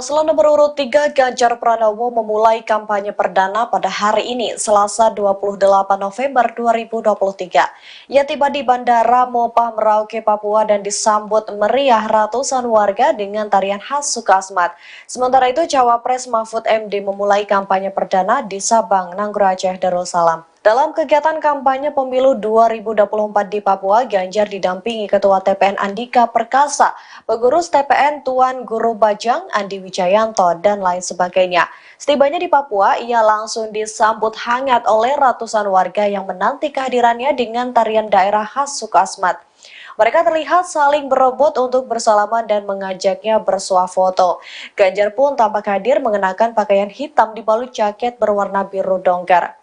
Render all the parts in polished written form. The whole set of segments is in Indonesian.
Paslon nomor urut 3 Ganjar Pranowo memulai kampanye perdana pada hari ini, Selasa 28 November 2023. Ia tiba di Bandara Mopah Merauke, Papua dan disambut meriah ratusan warga dengan tarian khas Sukasmat. Sementara itu, Cawapres Mahfud MD memulai kampanye perdana di Sabang, Nanggro Aceh, Darussalam. Dalam kegiatan kampanye pemilu 2024 di Papua, Ganjar didampingi Ketua TPN Andika Perkasa, pengurus TPN Tuan Guru Bajang, Andi Wijayanto, dan lain sebagainya. Setibanya di Papua, ia langsung disambut hangat oleh ratusan warga yang menanti kehadirannya dengan tarian daerah khas Sukasmat. Mereka terlihat saling berebut untuk bersalaman dan mengajaknya bersuah foto. Ganjar pun tampak hadir mengenakan pakaian hitam dibalut jaket berwarna biru dongker.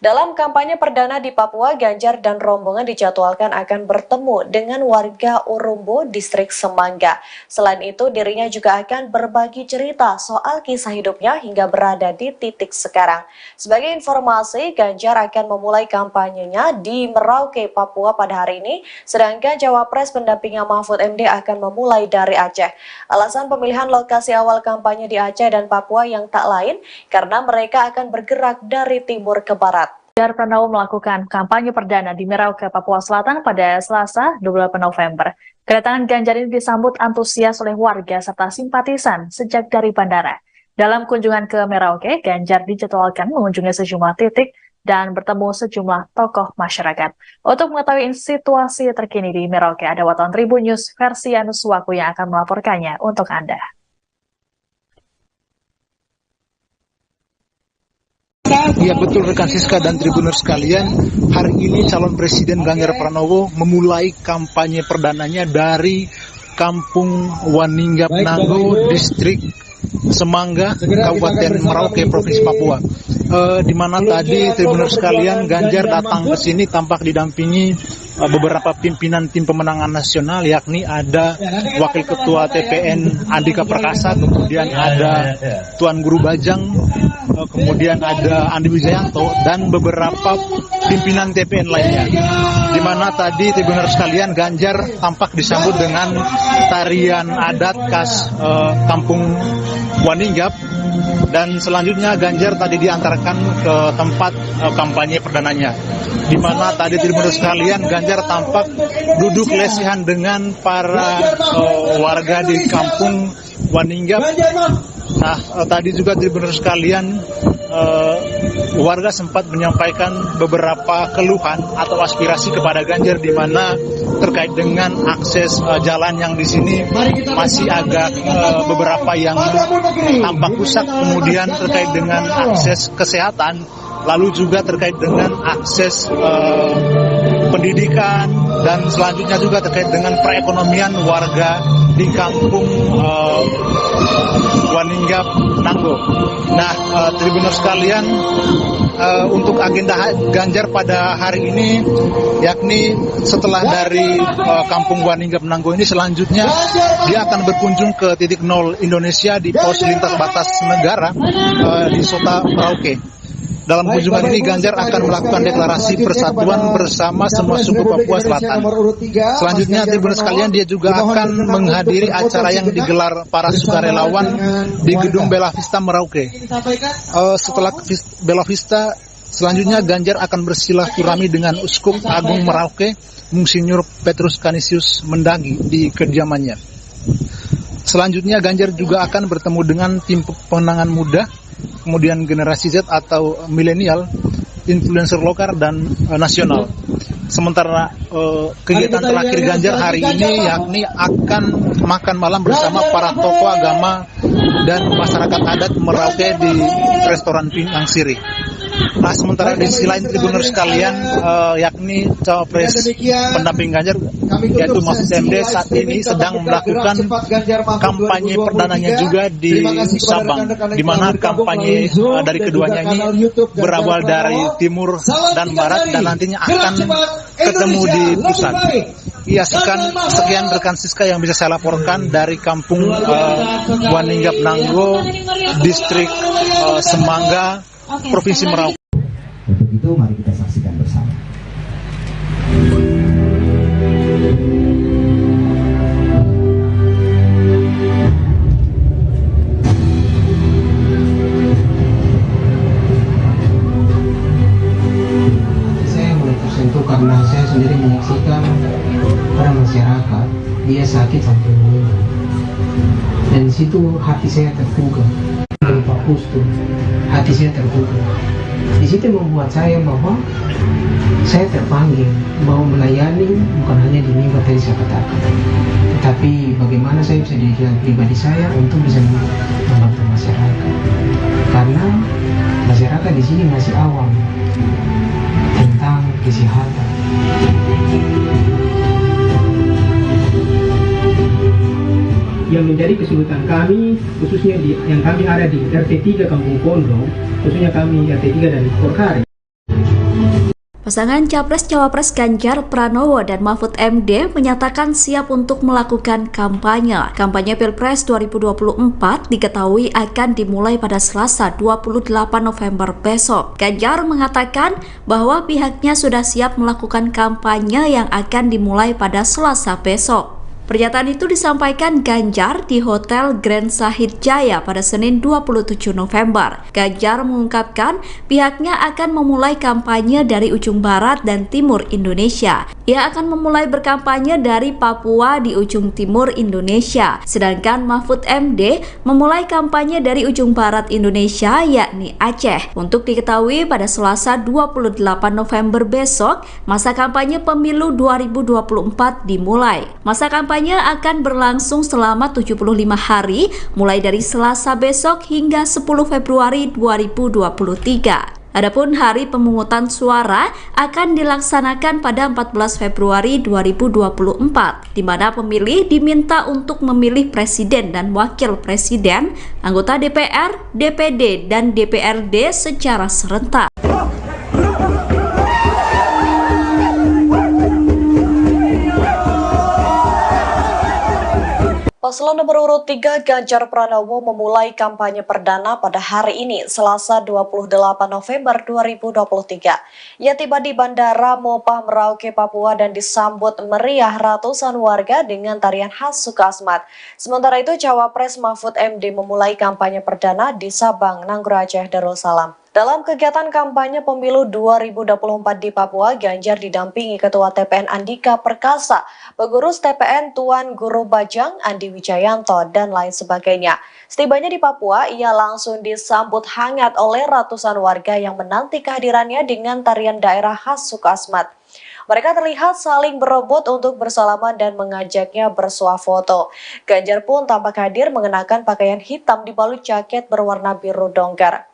Dalam kampanye perdana di Papua, Ganjar dan rombongan dijadwalkan akan bertemu dengan warga Urumbo, distrik Semangga. Selain itu, dirinya juga akan berbagi cerita soal kisah hidupnya hingga berada di titik sekarang. Sebagai informasi, Ganjar akan memulai kampanyenya di Merauke, Papua pada hari ini, sedangkan Cawapres pendampingnya Mahfud MD akan memulai dari Aceh. Alasan pemilihan lokasi awal kampanye di Aceh dan Papua yang tak lain, karena mereka akan bergerak dari timur ke barat. Ganjar Pranowo melakukan kampanye perdana di Merauke, Papua Selatan pada Selasa 28 November. Kedatangan Ganjar ini disambut antusias oleh warga serta simpatisan sejak dari bandara. Dalam kunjungan ke Merauke, Ganjar dijadwalkan mengunjungi sejumlah titik dan bertemu sejumlah tokoh masyarakat. Untuk mengetahui situasi terkini di Merauke, ada wartawan Tribun News versi Yanus Waku yang akan melaporkannya untuk Anda. Ya betul rekan Siska dan Tribuners sekalian, hari ini calon Presiden Ganjar Pranowo memulai kampanye perdananya dari Kampung Waninggap Nanggo, distrik Semangga, Kabupaten Merauke, Provinsi Papua. Di mana tadi Tribuners sekalian, Ganjar datang ke sini tampak didampingi beberapa pimpinan tim pemenangan nasional, yakni ada Wakil Ketua TPN Andika Perkasa, kemudian ada Tuan Guru Bajang, kemudian ada Andi Wijayanto, dan beberapa pimpinan TPN lainnya. Di mana tadi Tribuners sekalian, Ganjar tampak disambut dengan tarian adat khas Kampung Waninggap, dan selanjutnya Ganjar tadi diantarkan ke tempat kampanye perdananya, di mana tadi Tribuners sekalian, Ganjar tampak duduk lesihan dengan para warga di Kampung Waninggap. Nah, tadi juga Tribuners sekalian, warga sempat menyampaikan beberapa keluhan atau aspirasi kepada Ganjar, di mana terkait dengan akses jalan yang di sini masih agak beberapa yang tampak rusak, kemudian terkait dengan akses kesehatan, lalu juga terkait dengan akses pendidikan, dan selanjutnya juga terkait dengan perekonomian warga di Kampung Waninggap Nanggo. Nah, Tribuners sekalian, untuk agenda Ganjar pada hari ini, yakni setelah dari Kampung Waninggap Nanggo ini, selanjutnya dia akan berkunjung ke titik 0 Indonesia di pos lintas batas negara di Sota Merauke. Dalam kunjungan ini, Ganjar akan melakukan deklarasi persatuan bersama semua suku Papua Selatan. Selanjutnya, Tribuners sekalian, dia juga akan menghadiri acara yang digelar para sukarelawan di Gedung Bella Vista Merauke. Setelah Bella Vista, selanjutnya Ganjar akan bersilaturahmi dengan Uskup Agung Merauke, Monsinyur Petrus Canisius Mendagi di kediamannya. Selanjutnya, Ganjar juga akan bertemu dengan tim pemenangan muda, kemudian generasi Z atau milenial, influencer lokal dan nasional. Sementara kegiatan terakhir Ganjar hari ini yakni akan makan malam bersama para tokoh agama dan masyarakat adat Merauke di restoran Pinang Sirih. Nah, sementara di sisi lain, Tribuners sekalian, yakni Cawapres pendamping Ganjar, yaitu Mahfud MD, saat ini sedang melakukan kampanye perdananya juga di Sabang, di mana kampanye dari keduanya ini berawal dari timur dan barat, dan nantinya akan ketemu di pusat. Iya, sekian rekan Siska yang bisa saya laporkan dari Kampung Waninggap Nanggo, distrik Semangga, Provinsi Merauke. Untuk itu mari kita saksikan bersama. sendiri menyaksikan para masyarakat dia sakit sampai meninggal, dan di situ hati saya terbuka. Pak Pustu, hati saya terbuka. Di situ membuat saya bahwa saya terpanggil mau melayani, bukan hanya di mimbar tadi saya katakan, tetapi bagaimana saya bisa dirikan pribadi saya untuk bisa membantu masyarakat, karena masyarakat di sini masih awam tentang kesehatan. Yang menjadi kesulitan kami, khususnya yang kami ada di RT 3 Kampung Kondong, khususnya kami RT 3 dan Korkari. Pasangan Capres-Cawapres Ganjar Pranowo dan Mahfud MD menyatakan siap untuk melakukan kampanye. Kampanye Pilpres 2024 diketahui akan dimulai pada Selasa 28 November besok. Ganjar mengatakan bahwa pihaknya sudah siap melakukan kampanye yang akan dimulai pada Selasa besok. Pernyataan itu disampaikan Ganjar di Hotel Grand Sahid Jaya pada Senin 27 November. Ganjar mengungkapkan pihaknya akan memulai kampanye dari ujung barat dan timur Indonesia. Ia akan memulai berkampanye dari Papua di ujung timur Indonesia. Sedangkan Mahfud MD memulai kampanye dari ujung barat Indonesia yakni Aceh. Untuk diketahui pada Selasa 28 November besok, masa kampanye pemilu 2024 dimulai. Masa kampanye akan berlangsung selama 75 hari mulai dari Selasa besok hingga 10 Februari 2023. Adapun hari pemungutan suara akan dilaksanakan pada 14 Februari 2024, di mana pemilih diminta untuk memilih presiden dan wakil presiden, anggota DPR, DPD, dan DPRD secara serentak. Paslon nomor urut 3 Ganjar Pranowo memulai kampanye perdana pada hari ini, Selasa 28 November 2023. Ia tiba di Bandara Mopah Merauke, Papua dan disambut meriah ratusan warga dengan tarian khas Sukasmat. Sementara itu, Cawapres Mahfud MD memulai kampanye perdana di Sabang, Nanggro Aceh, Darussalam. Dalam kegiatan kampanye pemilu 2024 di Papua, Ganjar didampingi Ketua TPN Andika Perkasa, pengurus TPN Tuan Guru Bajang, Andi Wijayanto, dan lain sebagainya. Setibanya di Papua, ia langsung disambut hangat oleh ratusan warga yang menanti kehadirannya dengan tarian daerah khas Sukasmat. Mereka terlihat saling berebut untuk bersalaman dan mengajaknya bersuah foto. Ganjar pun tampak hadir mengenakan pakaian hitam dibalut jaket berwarna biru dongker.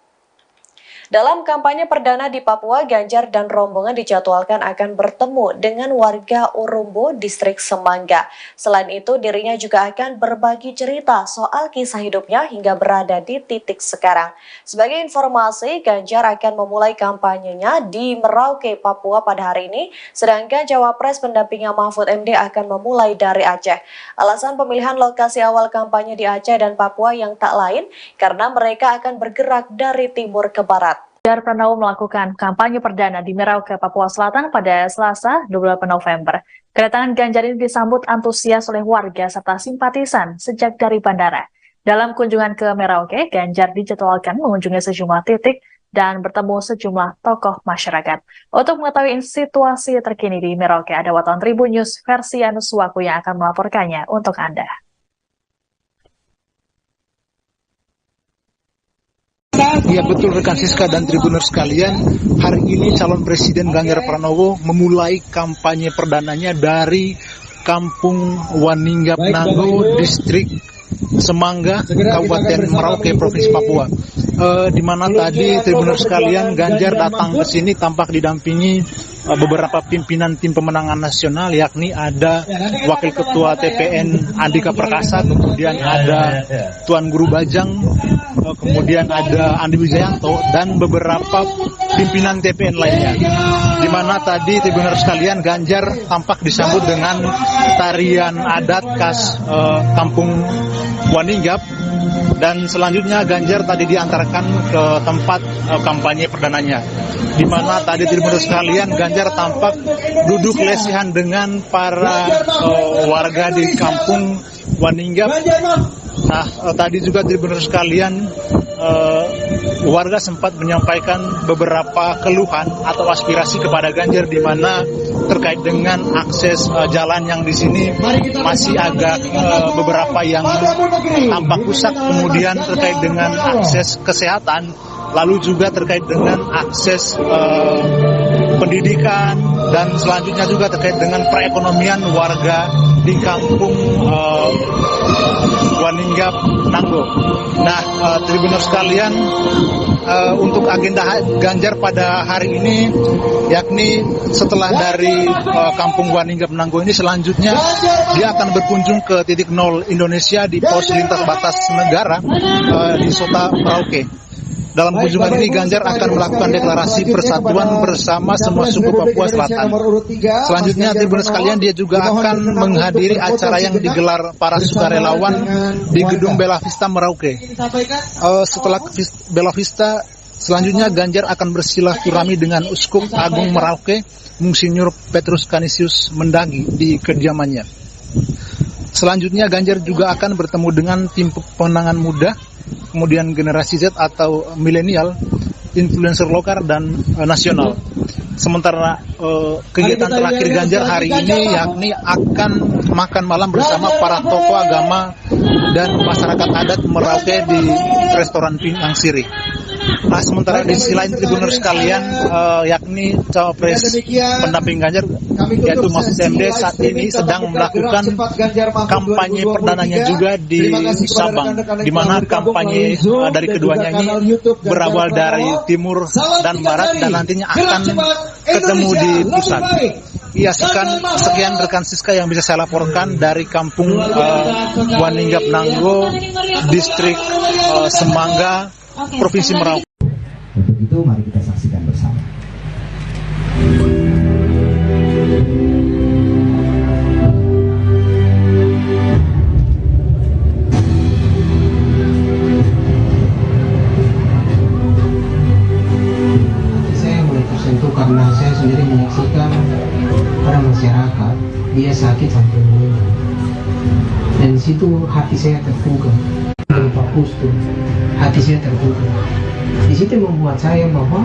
Dalam kampanye perdana di Papua, Ganjar dan rombongan dijadwalkan akan bertemu dengan warga Urumbo, distrik Semangga. Selain itu, dirinya juga akan berbagi cerita soal kisah hidupnya hingga berada di titik sekarang. Sebagai informasi, Ganjar akan memulai kampanyenya di Merauke, Papua pada hari ini, sedangkan Cawapres pendampingnya Mahfud MD akan memulai dari Aceh. Alasan pemilihan lokasi awal kampanye di Aceh dan Papua yang tak lain, karena mereka akan bergerak dari timur ke barat. Ganjar Pranowo melakukan kampanye perdana di Merauke, Papua Selatan pada Selasa 28 November. Kedatangan Ganjar ini disambut antusias oleh warga serta simpatisan sejak dari bandara. Dalam kunjungan ke Merauke, Ganjar dijadwalkan mengunjungi sejumlah titik dan bertemu sejumlah tokoh masyarakat. Untuk mengetahui situasi terkini di Merauke, ada wartawan Tribun News versi Anuswaku yang akan melaporkannya untuk Anda. Ya betul rekan Siska dan Tribuners sekalian, hari ini calon Presiden Ganjar Pranowo memulai kampanye perdananya dari Kampung Waninggap Nanggo, distrik Semangga, Kabupaten Merauke, Provinsi Papua. Di mana tadi Tribuners sekalian, Ganjar datang ke sini tampak didampingi beberapa pimpinan tim pemenangan nasional, yakni ada Wakil Ketua TPN Andika Perkasa, kemudian ada Tuan Guru Bajang, kemudian ada Andi Wijayanto, dan beberapa pimpinan TPN lainnya. Di mana tadi Tribuners sekalian, Ganjar tampak disambut dengan tarian adat khas Kampung Waninggap, dan selanjutnya Ganjar tadi diantarkan ke tempat kampanye perdananya. Di mana tadi Tribuners sekalian, Ganjar tampak duduk lesehan dengan para warga di Kampung Waninggap Nah, tadi juga tribuners sekalian, warga sempat menyampaikan beberapa keluhan atau aspirasi kepada Ganjar, di mana terkait dengan akses jalan yang di sini masih agak beberapa yang tampak rusak, kemudian terkait dengan akses kesehatan, lalu juga terkait dengan akses pendidikan, dan selanjutnya juga terkait dengan perekonomian warga di kampung Waninggap Nanggo. Nah, tribuners sekalian, untuk agenda Ganjar pada hari ini, yakni setelah dari kampung Waninggap Nanggo ini, selanjutnya dia akan berkunjung ke titik nol Indonesia di pos lintas batas negara di Sota Merauke. Dalam kunjungan ini, Ganjar akan melakukan deklarasi persatuan bersama semua suku Papua Selatan. Selanjutnya, tribuners sekalian, dia juga akan menghadiri acara yang digelar para sukarelawan di gedung Bella Vista Merauke. Setelah Bella Vista, selanjutnya Ganjar akan bersilaturahmi dengan Uskup Agung Merauke, Monsinyur Petrus Canisius Mendagi, di kediamannya. Selanjutnya, Ganjar juga akan bertemu dengan tim pemenangan muda, kemudian generasi Z atau milenial, influencer lokal dan nasional. Sementara kegiatan terakhir Ganjar hari ini yakni akan makan malam bersama para tokoh agama dan masyarakat adat Merauke di restoran Pinang Sirih. Nah, sementara di sisi lain, tribuners sekalian, yakni cawapres pendamping Ganjar, yaitu Mahfud MD, saat ini sedang melakukan kampanye perdananya juga di Sabang, di mana kampanye dari keduanya ini berawal dari timur dan barat, dan nantinya akan ketemu di pusat. Iya, sekian rekan Siska yang bisa saya laporkan dari kampung Waninggap Nanggo, distrik Semangga, Provinsi Merauke. Untuk itu mari kita saksikan bersama. Saya mulai tersentuh karena saya sendiri menyaksikan para masyarakat dia sakit sampai meninggal, dan di situ hati saya terbuka. Pak Pustu, hati saya terbuka. Di situ membuat saya bahwa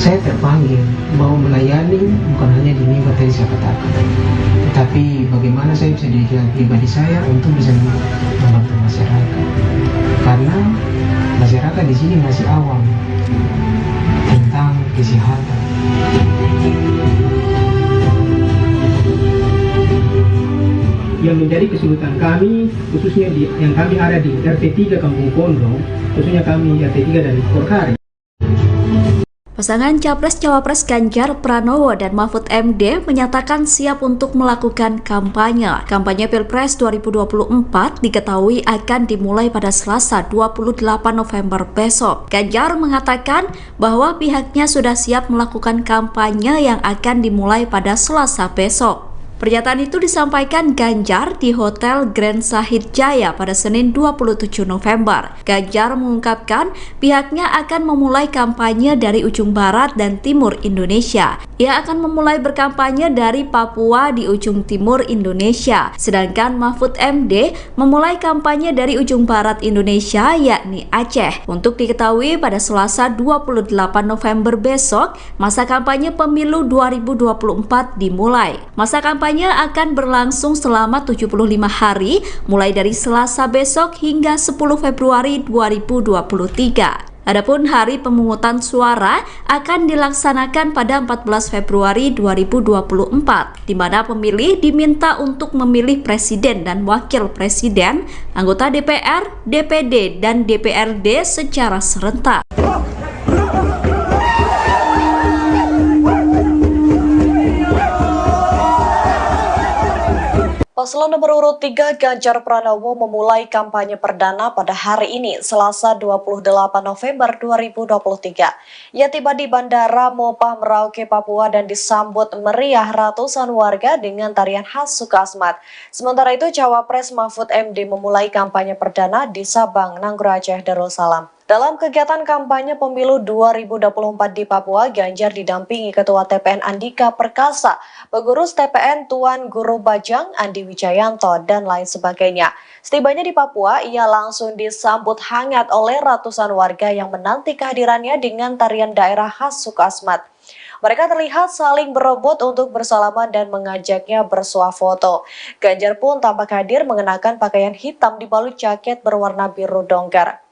saya terpanggil mau melayani, bukan hanya di mimbar tadi saya katakan, tetapi bagaimana saya bisa dijadikan pribadi saya untuk bisa membantu masyarakat, karena masyarakat di sini masih awam tentang kesehatan. Yang menjadi kesulitan kami, khususnya yang kami ada di RT 3 Kampung Pondok, khususnya kami RT 3 dari Korkari. Pasangan Capres-Cawapres Ganjar Pranowo dan Mahfud MD menyatakan siap untuk melakukan kampanye. Kampanye Pilpres 2024 diketahui akan dimulai pada Selasa 28 November besok. Ganjar mengatakan bahwa pihaknya sudah siap melakukan kampanye yang akan dimulai pada Selasa besok. Pernyataan itu disampaikan Ganjar di Hotel Grand Sahid Jaya pada Senin 27 November. Ganjar mengungkapkan pihaknya akan memulai kampanye dari ujung barat dan timur Indonesia. Ia akan memulai berkampanye dari Papua di ujung timur Indonesia. Sedangkan Mahfud MD memulai kampanye dari ujung barat Indonesia, yakni Aceh. Untuk diketahui, pada Selasa 28 November besok, masa kampanye pemilu 2024 dimulai. Masa kampanye akan berlangsung selama 75 hari, mulai dari Selasa besok hingga 10 Februari 2023. Adapun hari pemungutan suara akan dilaksanakan pada 14 Februari 2024, di mana pemilih diminta untuk memilih presiden dan wakil presiden, anggota DPR, DPD, dan DPRD secara serentak. Paslon nomor urut 3 Ganjar Pranowo memulai kampanye perdana pada hari ini, Selasa 28 November 2023. Ia tiba di Bandara Mopah Merauke, Papua dan disambut meriah ratusan warga dengan tarian khas Sukasmat. Sementara itu, Cawapres Mahfud MD memulai kampanye perdana di Sabang, Nanggroe Aceh, Darussalam. Dalam kegiatan kampanye pemilu 2024 di Papua, Ganjar didampingi Ketua TPN Andika Perkasa, pengurus TPN Tuan Guru Bajang, Andi Wijayanto, dan lain sebagainya. Setibanya di Papua, ia langsung disambut hangat oleh ratusan warga yang menanti kehadirannya dengan tarian daerah khas Sukasmat. Mereka terlihat saling berebut untuk bersalaman dan mengajaknya bersuah foto. Ganjar pun tampak hadir mengenakan pakaian hitam dibalut jaket berwarna biru dongker.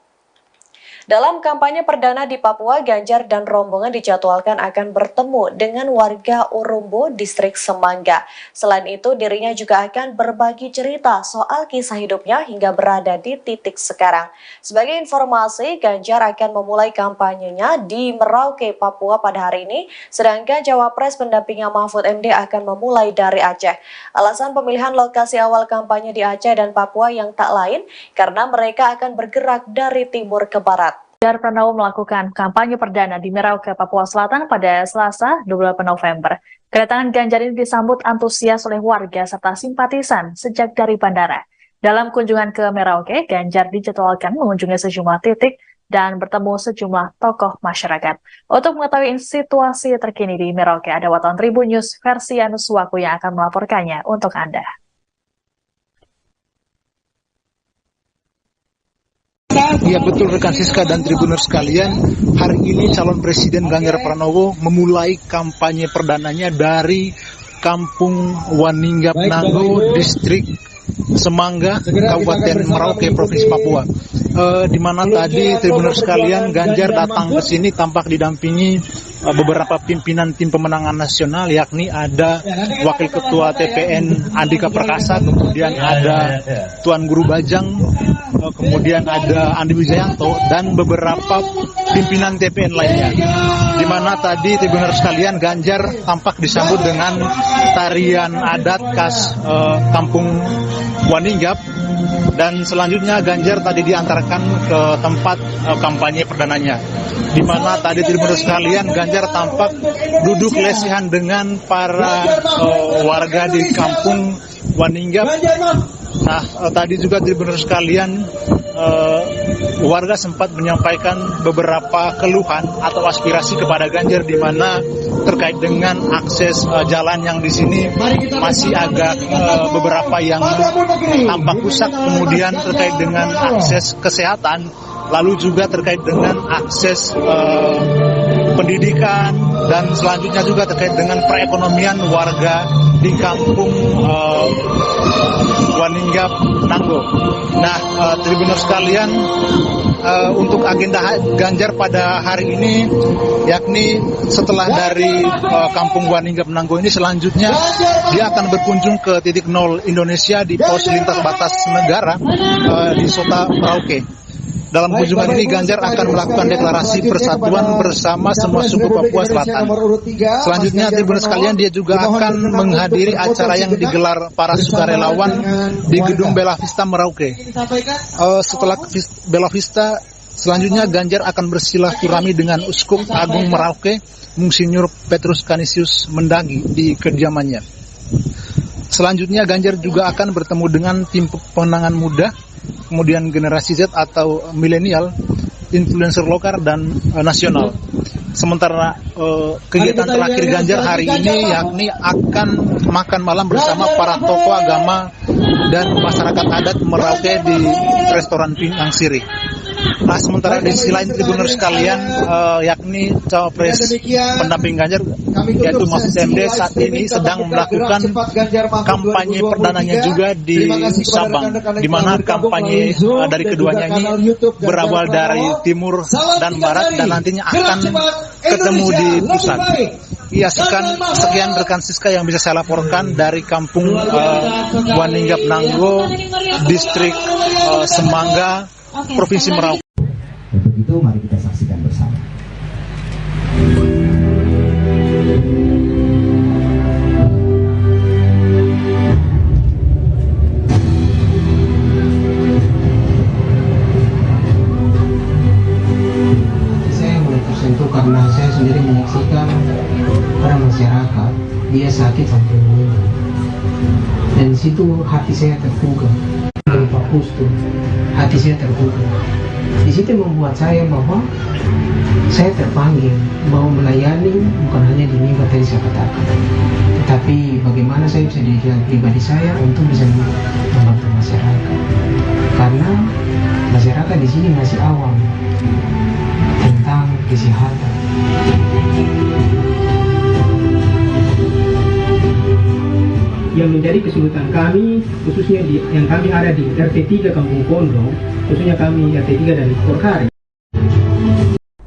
Dalam kampanye perdana di Papua, Ganjar dan rombongan dijadwalkan akan bertemu dengan warga Urumbo, distrik Semangga. Selain itu, dirinya juga akan berbagi cerita soal kisah hidupnya hingga berada di titik sekarang. Sebagai informasi, Ganjar akan memulai kampanyenya di Merauke, Papua pada hari ini, sedangkan Cawapres pendampingnya Mahfud MD akan memulai dari Aceh. Alasan pemilihan lokasi awal kampanye di Aceh dan Papua yang tak lain, karena mereka akan bergerak dari timur ke barat. Ganjar Pranowo melakukan kampanye perdana di Merauke, Papua Selatan pada Selasa 28 November. Kedatangan Ganjar ini disambut antusias oleh warga serta simpatisan sejak dari bandara. Dalam kunjungan ke Merauke, Ganjar dijadwalkan mengunjungi sejumlah titik dan bertemu sejumlah tokoh masyarakat. Untuk mengetahui situasi terkini di Merauke, ada wartawan Tribun News versi Anuswaku yang akan melaporkannya untuk Anda. Ya betul rekan Siska dan Tribuners sekalian, hari ini calon Presiden Ganjar Pranowo memulai kampanye perdananya dari Kampung Waninggap Nanggo, distrik Semangga, Kabupaten Merauke, Provinsi Papua. Di mana tadi Tribuners sekalian, Ganjar datang ke sini tampak didampingi beberapa pimpinan tim pemenangan nasional, yakni ada Wakil Ketua TPN Andika Perkasa, kemudian ada Tuan Guru Bajang, kemudian ada Andi Wijayanto, dan beberapa pimpinan TPN lainnya. Di mana tadi Tribuners sekalian, Ganjar tampak disambut dengan tarian adat khas Kampung Waninggap, dan selanjutnya Ganjar tadi diantarkan ke tempat kampanye perdananya. Di mana tadi Tribuners sekalian, Ganjar tampak duduk lesehan dengan para warga di Kampung Waninggap. Nah, tadi juga Tribuners sekalian, warga sempat menyampaikan beberapa keluhan atau aspirasi kepada Ganjar, di mana terkait dengan akses jalan yang di sini masih agak beberapa yang tampak rusak, kemudian terkait dengan akses kesehatan, lalu juga terkait dengan akses pendidikan, dan selanjutnya juga terkait dengan perekonomian warga di Kampung Waninggap Nanggo. Nah, Tribuners sekalian, untuk agenda Ganjar pada hari ini, yakni setelah dari Kampung Waninggap Nanggo ini, selanjutnya dia akan berkunjung ke titik 0 Indonesia di pos lintas batas negara di Sota Merauke. Dalam kunjungan ini, Ganjar akan melakukan deklarasi persatuan bersama semua suku Papua Selatan. Selanjutnya, Tribuners sekalian, dia juga akan menghadiri acara yang digelar para sukarelawan di Gedung Bella Vista Merauke. Setelah Bella Vista, selanjutnya Ganjar akan bersilaturahmi dengan Uskup Agung Merauke, Monsinyur Petrus Canisius Mendagi, di kediamannya. Selanjutnya, Ganjar juga akan bertemu dengan tim pemenangan muda, kemudian generasi Z atau milenial, influencer lokal dan nasional. Sementara kegiatan terakhir Ganjar hari ini yakni akan makan malam bersama para tokoh agama dan masyarakat adat Merauke di restoran Pinang Sirih. Nah, sementara di sisi lain Tribuners sekalian, yakni Cawapres pendamping Ganjar, yaitu Mahfud MD, saat ini sedang melakukan kampanye perdananya juga di Sabang, di mana kampanye dari keduanya ini berawal dari timur dan barat, dan nantinya akan ketemu di pusat. Iya, sekian rekan Siska yang bisa saya laporkan dari Kampung Waninggap Nanggo, distrik Semangga, Provinsi Merauke. Untuk itu mari kita saksikan bersama. Saya mulai tersentuh karena saya sendiri menyaksikan orang masyarakat, dia sakit sampai meninggal. Dan di situ hati saya terbuka. Pak Pustu, hati saya terbuka. Di situ membuat saya bahwa saya terpanggil mau melayani bukan hanya di minggu tadi saya katakan, tetapi bagaimana saya bisa diri pribadi saya untuk bisa membantu masyarakat, karena masyarakat di sini masih awam tentang kesehatan. Yang menjadi kesulitan kami, khususnya yang kami ada di RT 3 Kampung Kondo, khususnya kami RT 3 dari Korhari.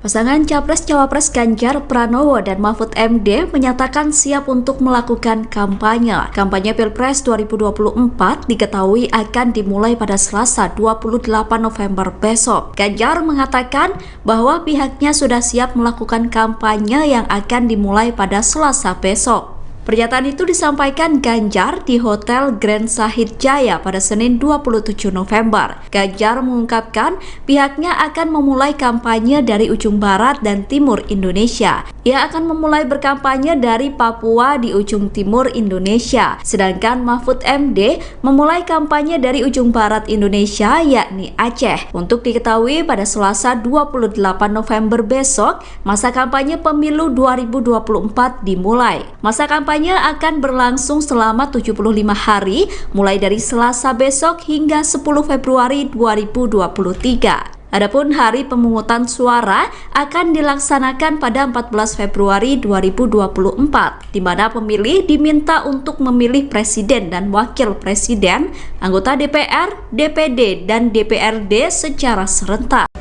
Pasangan Capres-Cawapres Ganjar Pranowo dan Mahfud MD menyatakan siap untuk melakukan kampanye. Kampanye Pilpres 2024 diketahui akan dimulai pada Selasa 28 November besok. Ganjar mengatakan bahwa pihaknya sudah siap melakukan kampanye yang akan dimulai pada Selasa besok. Pernyataan itu disampaikan Ganjar di Hotel Grand Sahid Jaya pada Senin 27 November. Ganjar mengungkapkan pihaknya akan memulai kampanye dari ujung barat dan timur Indonesia. Ia akan memulai berkampanye dari Papua di ujung timur Indonesia. Sedangkan Mahfud MD memulai kampanye dari ujung barat Indonesia yakni Aceh. Untuk diketahui pada Selasa 28 November besok, masa kampanye pemilu 2024 dimulai. Masa kampanye akan berlangsung selama 75 hari mulai dari Selasa besok hingga 10 Februari 2023. Adapun hari pemungutan suara akan dilaksanakan pada 14 Februari 2024, di mana pemilih diminta untuk memilih presiden dan wakil presiden, anggota DPR, DPD, dan DPRD secara serentak.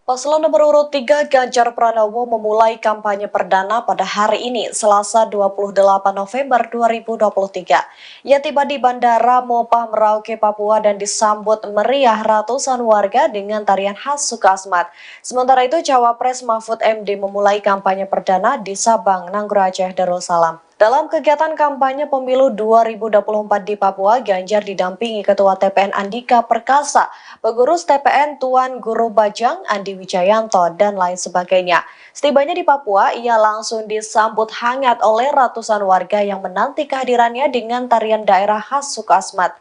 Paslon nomor urut 3 Ganjar Pranowo memulai kampanye perdana pada hari ini, Selasa 28 November 2023. Ia tiba di Bandara Mopah Merauke, Papua dan disambut meriah ratusan warga dengan tarian khas Sukasmat. Sementara itu, Cawapres Mahfud MD memulai kampanye perdana di Sabang, Nanggro Aceh, Darussalam. Dalam kegiatan kampanye pemilu 2024 di Papua, Ganjar didampingi Ketua TPN Andika Perkasa, pengurus TPN Tuan Guru Bajang, Andi Wijayanto, dan lain sebagainya. Setibanya di Papua, ia langsung disambut hangat oleh ratusan warga yang menanti kehadirannya dengan tarian daerah khas Sukasmat.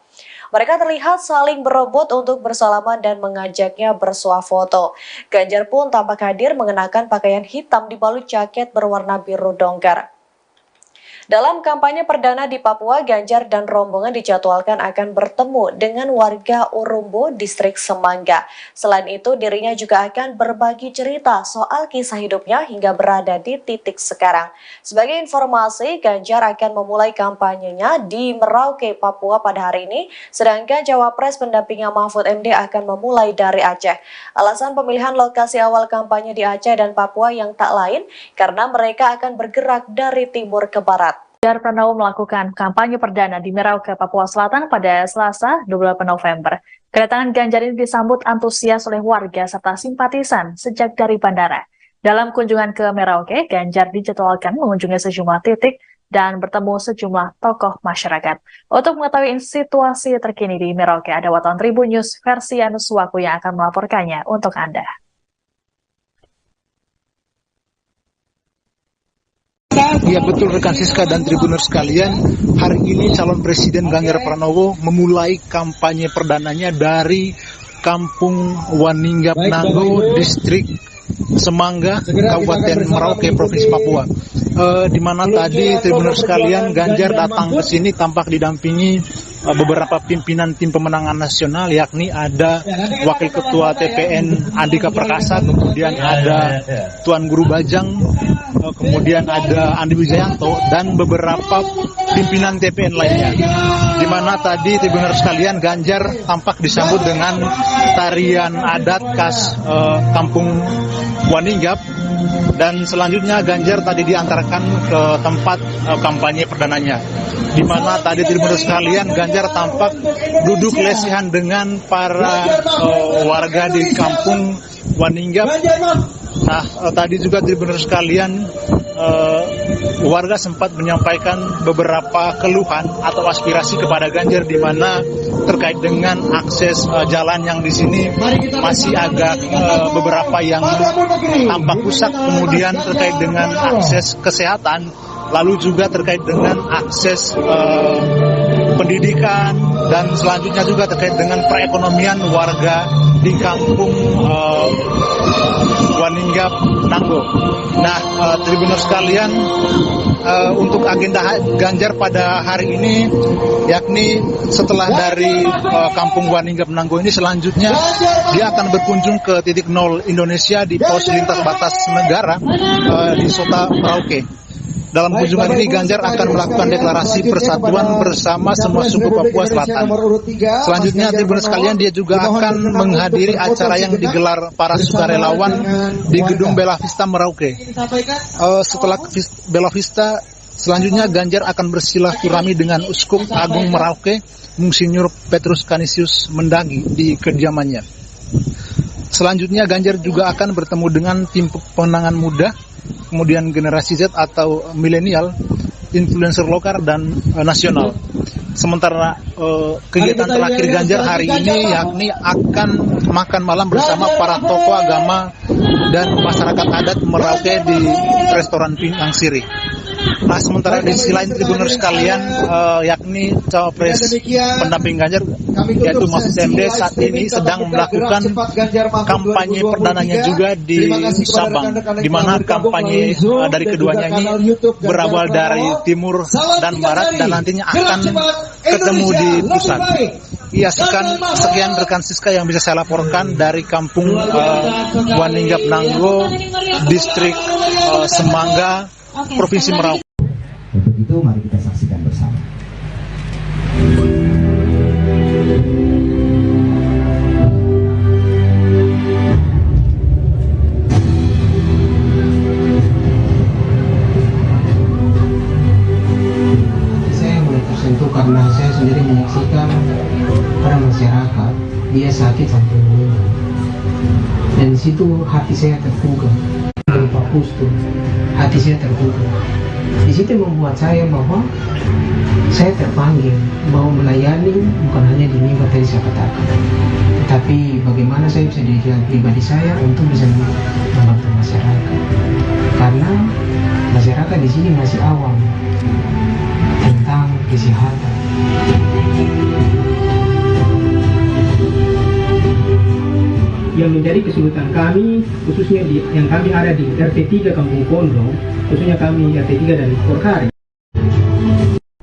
Mereka terlihat saling berebut untuk bersalaman dan mengajaknya bersuah foto. Ganjar pun tampak hadir mengenakan pakaian hitam dibalut jaket berwarna biru dongker. Dalam kampanye perdana di Papua, Ganjar dan rombongan dijadwalkan akan bertemu dengan warga Urumbu, distrik Semangga. Selain itu, dirinya juga akan berbagi cerita soal kisah hidupnya hingga berada di titik sekarang. Sebagai informasi, Ganjar akan memulai kampanyenya di Merauke, Papua pada hari ini, sedangkan Cawapres pendampingnya Mahfud MD akan memulai dari Aceh. Alasan pemilihan lokasi awal kampanye di Aceh dan Papua yang tak lain, karena mereka akan bergerak dari timur ke barat. Ganjar Pranowo melakukan kampanye perdana di Merauke, Papua Selatan pada Selasa 28 November. Kedatangan Ganjar ini disambut antusias oleh warga serta simpatisan sejak dari bandara. Dalam kunjungan ke Merauke, Ganjar dijadwalkan mengunjungi sejumlah titik dan bertemu sejumlah tokoh masyarakat. Untuk mengetahui situasi terkini di Merauke, ada wartawan Tribun News versi Anuswaku yang akan melaporkannya untuk Anda. Ya betul rekan Siska dan Tribuners sekalian, hari ini calon Presiden Ganjar Pranowo memulai kampanye perdananya dari Kampung Waninggap Nanggo, distrik Semangga, Kabupaten Merauke, Provinsi Papua. Di mana tadi Tribuners sekalian, Ganjar datang ke sini tampak didampingi beberapa pimpinan tim pemenangan nasional, yakni ada Wakil Ketua TPN Andika Perkasa, kemudian ada Tuan Guru Bajang, kemudian ada Andi Wijayanto, dan beberapa pimpinan TPN lainnya. Di mana tadi Tribuners sekalian, Ganjar tampak disambut dengan tarian adat khas Kampung Waninggap, dan selanjutnya Ganjar tadi diantarkan ke tempat kampanye perdananya. Di mana tadi Tribuners sekalian, Ganjar tampak duduk lesehan dengan para warga di Kampung Waninggap. Nah, tadi juga Tribuners sekalian, warga sempat menyampaikan beberapa keluhan atau aspirasi kepada Ganjar, di mana terkait dengan akses jalan yang di sini masih agak beberapa yang tampak rusak, kemudian terkait dengan akses kesehatan lalu juga terkait dengan akses pendidikan, dan selanjutnya juga terkait dengan perekonomian warga di kampung Waninggap Nanggo. Nah, Tribuners sekalian, untuk agenda Ganjar pada hari ini, yakni setelah dari kampung Waninggap Nanggo ini, selanjutnya dia akan berkunjung ke titik 0 Indonesia di pos lintas batas negara di Sota Merauke. Dalam kunjungan ini Ganjar akan melakukan deklarasi persatuan bersama semua suku Papua Selatan. Selanjutnya, Tribuners sekalian, dia juga akan menghadiri acara yang digelar para sukarelawan di gedung Bella Vista Merauke. Setelah Bella Vista, selanjutnya Ganjar akan bersilaturahmi dengan Uskup Agung Merauke, Monsinyur Petrus Canisius Mendagi di kediamannya. Selanjutnya Ganjar juga akan bertemu dengan tim pemenangan muda, kemudian generasi Z atau milenial, influencer lokal dan nasional. Sementara kegiatan terakhir Ganjar hari ini yakni akan makan malam bersama para tokoh agama dan masyarakat adat Merauke di restoran Pinang Siri. Nah, sementara di sisi lain, Tribuners sekalian, yakni cawapres pendamping Ganjar, yaitu Mahfud MD, saat ini sedang melakukan kampanye perdananya juga di Sabang, di mana kampanye dari keduanya ini berawal dari timur dan barat dan nantinya akan ketemu di pusat. Iya, sekian rekan Siska yang bisa saya laporkan dari kampung Waninggap Nanggo, distrik Semangga, Provinsi Merauke. Untuk itu mari kita saksikan bersama. Saya mulai tersentuh karena saya sendiri menyaksikan para masyarakat dia sakit sampai meninggal, dan di situ hati saya terbuka. Pak Pustu, hati saya terbuka. Di situ membuat saya bahwa saya terpanggil mau melayani, bukan hanya di minggu tadi saya katakan, tetapi bagaimana saya bisa dijadikan pribadi saya untuk bisa membantu masyarakat, karena masyarakat di sini masih awam tentang kesehatan. Yang menjadi kesulitan kami, khususnya yang kami ada di RT 3 Kampung Kondong, khususnya kami RT 3 dan Korkari.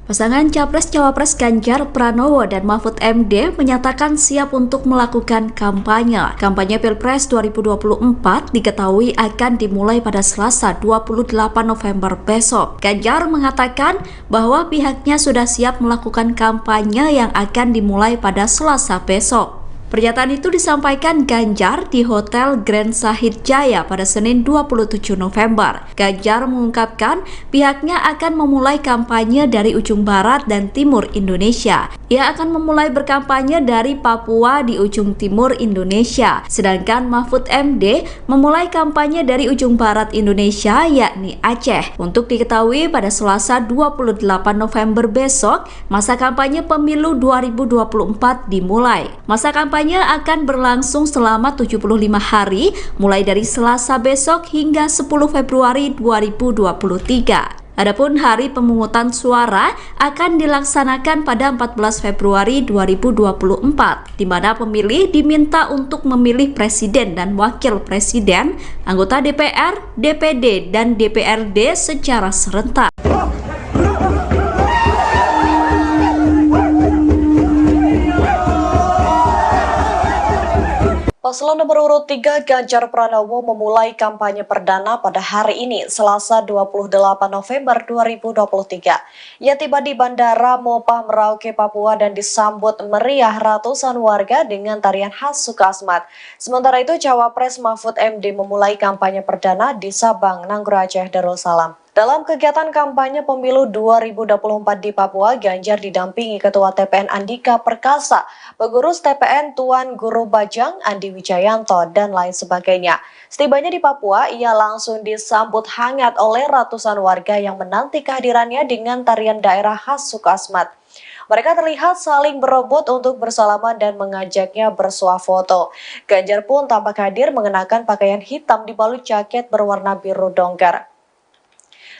Pasangan Capres-Cawapres Ganjar Pranowo dan Mahfud MD menyatakan siap untuk melakukan kampanye. Kampanye Pilpres 2024 diketahui akan dimulai pada Selasa 28 November besok. Ganjar mengatakan bahwa pihaknya sudah siap melakukan kampanye yang akan dimulai pada Selasa besok. Pernyataan itu disampaikan Ganjar di Hotel Grand Sahid Jaya pada Senin 27 November. Ganjar mengungkapkan pihaknya akan memulai kampanye dari ujung barat dan timur Indonesia. Ia akan memulai berkampanye dari Papua di ujung timur Indonesia. Sedangkan Mahfud MD memulai kampanye dari ujung barat Indonesia, yakni Aceh. Untuk diketahui, pada Selasa 28 November besok, masa kampanye pemilu 2024 dimulai. Masa kampanye akan berlangsung selama 75 hari, mulai dari Selasa besok hingga 10 Februari 2023. Adapun hari pemungutan suara akan dilaksanakan pada 14 Februari 2024, di mana pemilih diminta untuk memilih presiden dan wakil presiden, anggota DPR, DPD, dan DPRD secara serentak. Paslon nomor urut 3 Ganjar Pranowo memulai kampanye perdana pada hari ini, Selasa 28 November 2023. Ia tiba di Bandara Mopah Merauke, Papua dan disambut meriah ratusan warga dengan tarian khas Sukasmat. Sementara itu, Cawapres Mahfud MD memulai kampanye perdana di Sabang, Nanggro Aceh, Darussalam. Dalam kegiatan kampanye pemilu 2024 di Papua, Ganjar didampingi Ketua TPN Andika Perkasa, pengurus TPN Tuan Guru Bajang, Andi Wijayanto, dan lain sebagainya. Setibanya di Papua, ia langsung disambut hangat oleh ratusan warga yang menanti kehadirannya dengan tarian daerah khas Sukasmat. Mereka terlihat saling berebut untuk bersalaman dan mengajaknya bersuah foto. Ganjar pun tampak hadir mengenakan pakaian hitam dibalut jaket berwarna biru dongker.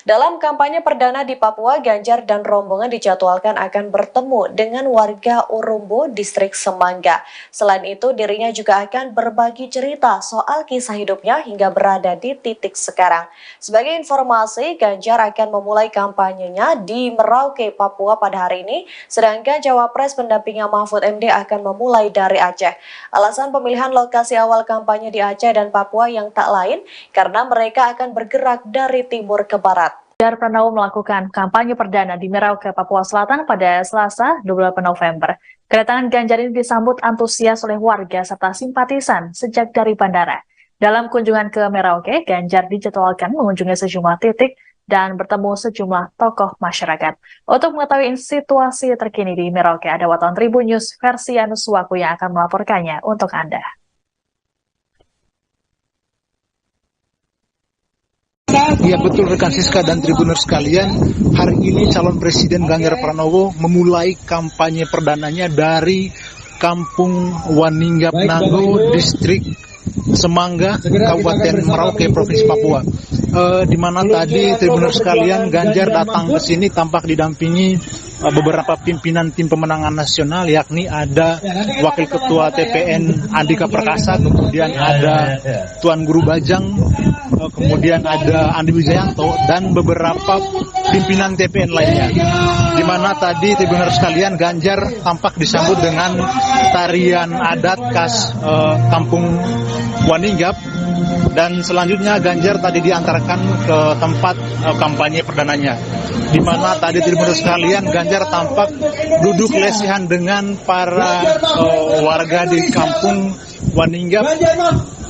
Dalam kampanye perdana di Papua, Ganjar dan rombongan dijadwalkan akan bertemu dengan warga Urumbu, distrik Semangga. Selain itu, dirinya juga akan berbagi cerita soal kisah hidupnya hingga berada di titik sekarang. Sebagai informasi, Ganjar akan memulai kampanyenya di Merauke, Papua pada hari ini, sedangkan Cawapres pendampingnya Mahfud MD akan memulai dari Aceh. Alasan pemilihan lokasi awal kampanye di Aceh dan Papua yang tak lain, karena mereka akan bergerak dari timur ke barat. Ganjar Pranowo melakukan kampanye perdana di Merauke, Papua Selatan pada Selasa 28 November. Kedatangan Ganjar ini disambut antusias oleh warga serta simpatisan sejak dari bandara. Dalam kunjungan ke Merauke, Ganjar dijadwalkan mengunjungi sejumlah titik dan bertemu sejumlah tokoh masyarakat. Untuk mengetahui situasi terkini di Merauke, ada wartawan Tribun News versi Anuswaku yang akan melaporkannya untuk Anda. Ya betul rekan Siska dan Tribuners sekalian, hari ini calon Presiden Ganjar Pranowo memulai kampanye perdananya dari Kampung Waninggap Nanggo, distrik Semangga, Kabupaten Merauke, Provinsi Papua. Di mana tadi Tribuners sekalian, Ganjar datang ke sini tampak didampingi beberapa pimpinan tim pemenangan nasional, yakni ada Wakil Ketua TPN Andika Perkasa, kemudian ada Tuan Guru Bajang, kemudian ada Andi Wijayanto, dan beberapa pimpinan TPN lainnya. Di mana tadi Tribuners sekalian, Ganjar tampak disambut dengan tarian adat khas Kampung Waninggap, dan selanjutnya Ganjar tadi diantarkan ke tempat kampanye perdananya. Di mana tadi Tribuners sekalian, Ganjar tampak duduk lesehan dengan para warga di Kampung Waninggap.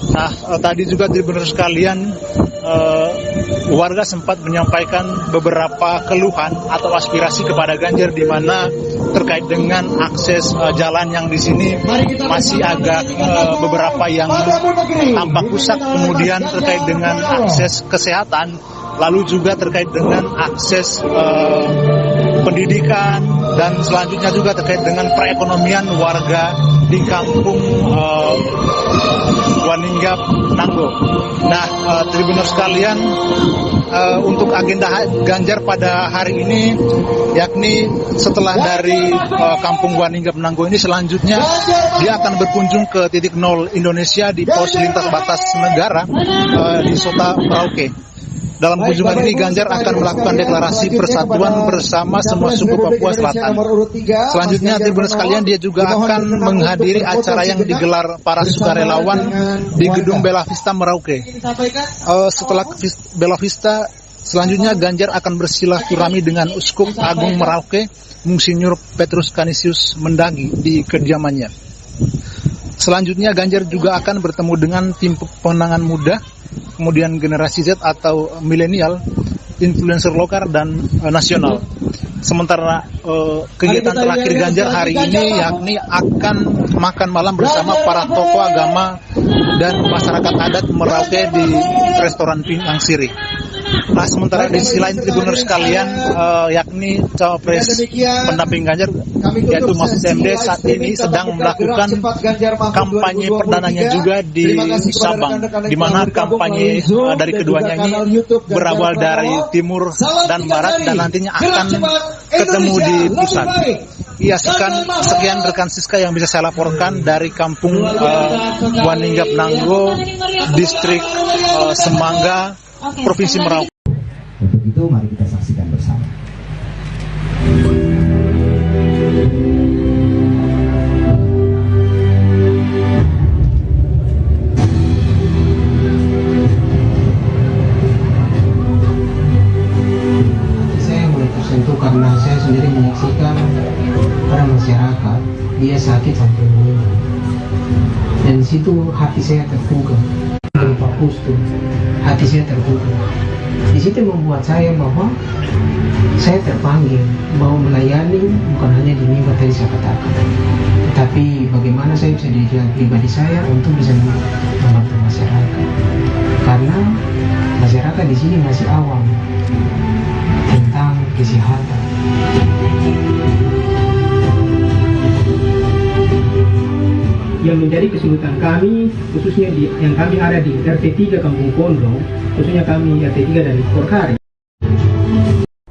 Nah, tadi juga Tribuners sekalian, warga sempat menyampaikan beberapa keluhan atau aspirasi kepada Ganjar, di mana terkait dengan akses jalan yang di sini masih agak beberapa yang tampak rusak, kemudian terkait dengan akses kesehatan, lalu juga terkait dengan akses pendidikan, dan selanjutnya juga terkait dengan perekonomian warga di Kampung Waninggap Nanggo. Nah, Tribuners sekalian, untuk agenda Ganjar pada hari ini, yakni setelah dari Kampung Waninggap Nanggo ini, selanjutnya dia akan berkunjung ke titik 0 Indonesia di pos lintas batas negara di Sota Merauke. Dalam kunjungan ini, Ganjar akan melakukan deklarasi persatuan bersama semua suku Papua Selatan. Selanjutnya, Tribuners sekalian, dia juga akan menghadiri acara yang digelar para sukarelawan di Gedung Bella Vista Merauke. Setelah Bella Vista, selanjutnya Ganjar akan bersilaturahmi dengan Uskup Agung Merauke, Monsinyur Petrus Canisius Mendagi, di kediamannya. Selanjutnya, Ganjar juga akan bertemu dengan tim pemenangan muda, kemudian generasi Z atau milenial, influencer lokal dan nasional. Sementara kegiatan terakhir Ganjar hari ini yakni akan makan malam bersama para tokoh agama dan masyarakat adat Merauke di restoran Pinang Siri. Nah, sementara di sisi lain Tribuners sekalian, yakni Cawapres pendamping Ganjar, yaitu Mahfud MD, saat ini sedang melakukan kampanye perdananya juga di Sabang, di mana kampanye dari keduanya ini berawal dari timur dan barat, dan nantinya akan ketemu di pusat. Iya, sekian rekan Siska yang bisa saya laporkan dari Kampung Waninggap Nanggo, distrik Semangga, Provinsi Merauke. Untuk itu mari kita saksikan bersama. Saya mulai tersentuh karena saya sendiri menyaksikan para masyarakat, dia sakit sampai meninggal. Dan di situ hati saya terbuka. Pak Pustu, hati saya terbuka. Di situ membuat saya bahwa saya terpanggil mau melayani, bukan hanya di mimbar tadi saya katakan, tetapi bagaimana saya bisa di jalan pribadi saya untuk bisa membantu masyarakat, karena masyarakat di sini masih awam tentang kesehatan. Yang menjadi kesulitan kami, khususnya yang kami ada di RT 3 Kampung Kondong, khususnya kami RT 3 dari Korkari.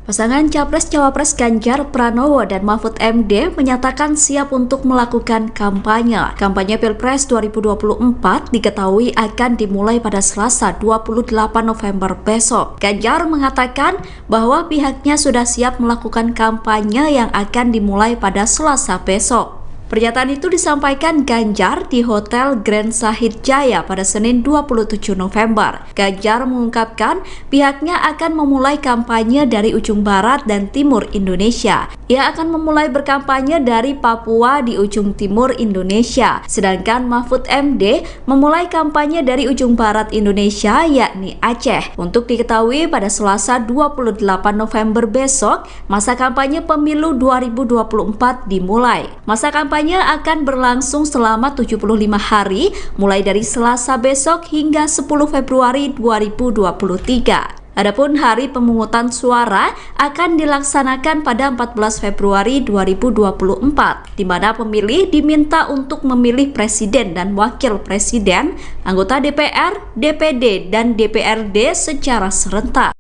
Pasangan Capres-Cawapres Ganjar Pranowo dan Mahfud MD menyatakan siap untuk melakukan kampanye. Kampanye Pilpres 2024 diketahui akan dimulai pada Selasa 28 November besok. Ganjar mengatakan bahwa pihaknya sudah siap melakukan kampanye yang akan dimulai pada Selasa besok. Pernyataan itu disampaikan Ganjar di Hotel Grand Sahid Jaya pada Senin 27 November. Ganjar mengungkapkan pihaknya akan memulai kampanye dari ujung barat dan timur Indonesia. Ia akan memulai berkampanye dari Papua di ujung timur Indonesia. Sedangkan Mahfud MD memulai kampanye dari ujung barat Indonesia yakni Aceh. Untuk diketahui pada Selasa 28 November besok, masa kampanye pemilu 2024 dimulai. Masa kampanye akan berlangsung selama 75 hari mulai dari Selasa besok hingga 10 Februari 2023. Adapun hari pemungutan suara akan dilaksanakan pada 14 Februari 2024, di mana pemilih diminta untuk memilih presiden dan wakil presiden, anggota DPR, DPD, dan DPRD secara serentak.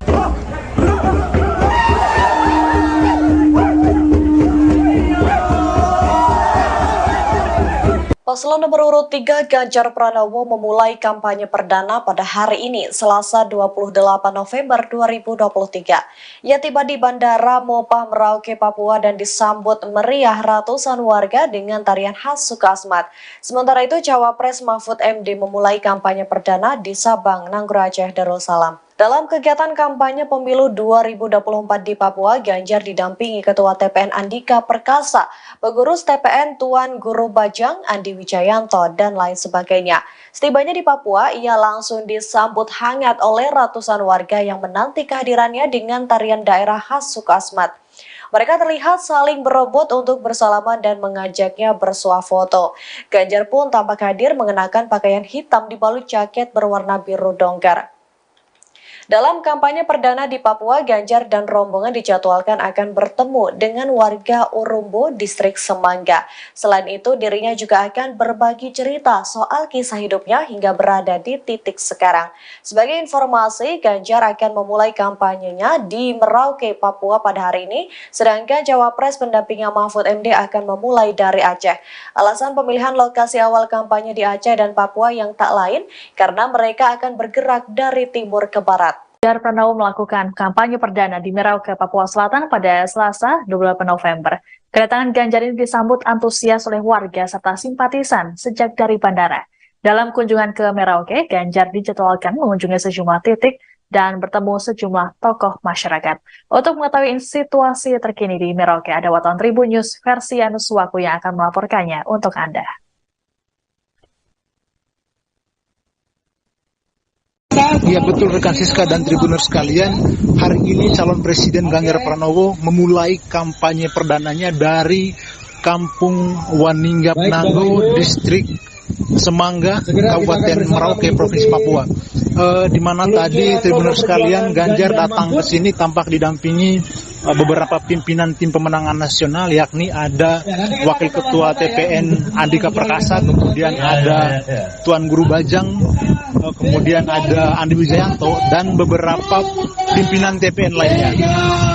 Paslon nomor urut 3 Ganjar Pranowo memulai kampanye perdana pada hari ini, Selasa 28 November 2023. Ia tiba di Bandara Mopah Merauke, Papua dan disambut meriah ratusan warga dengan tarian khas Sukasmat. Sementara itu, Cawapres Mahfud MD memulai kampanye perdana di Sabang, Nanggro Aceh, Darussalam. Dalam kegiatan kampanye pemilu 2024 di Papua, Ganjar didampingi Ketua TPN Andika Perkasa, pengurus TPN Tuan Guru Bajang, Andi Wijayanto, dan lain sebagainya. Setibanya di Papua, ia langsung disambut hangat oleh ratusan warga yang menanti kehadirannya dengan tarian daerah khas Sukasmat. Mereka terlihat saling berebut untuk bersalaman dan mengajaknya bersuah foto. Ganjar pun tampak hadir mengenakan pakaian hitam dibalut jaket berwarna biru dongker. Dalam kampanye perdana di Papua, Ganjar dan rombongan dijadwalkan akan bertemu dengan warga Urumbo, distrik Semangga. Selain itu, dirinya juga akan berbagi cerita soal kisah hidupnya hingga berada di titik sekarang. Sebagai informasi, Ganjar akan memulai kampanyenya di Merauke, Papua pada hari ini, sedangkan Cawapres pendampingnya Mahfud MD akan memulai dari Aceh. Alasan pemilihan lokasi awal kampanye di Aceh dan Papua yang tak lain, karena mereka akan bergerak dari timur ke barat. Ganjar Pranowo melakukan kampanye perdana di Merauke, Papua Selatan pada Selasa 28 November. Kedatangan Ganjar ini disambut antusias oleh warga serta simpatisan sejak dari bandara. Dalam kunjungan ke Merauke, Ganjar dijadwalkan mengunjungi sejumlah titik dan bertemu sejumlah tokoh masyarakat. Untuk mengetahui situasi terkini di Merauke, ada wartawan Tribun News versi Yanus Waku yang akan melaporkannya untuk Anda. Ya betul rekan Siska dan Tribuners sekalian, hari ini calon Presiden Ganjar Pranowo memulai kampanye perdananya dari Kampung Waninggap Nanggo, distrik Semangga, Kabupaten Merauke, Provinsi Papua. Di mana tadi Tribuners sekalian, Ganjar datang ke sini tampak didampingi beberapa pimpinan tim pemenangan nasional, yakni ada Wakil Ketua TPN Andika Perkasa, kemudian ada Tuan Guru Bajang, kemudian ada Andi Wijayanto, dan beberapa pimpinan TPN lainnya.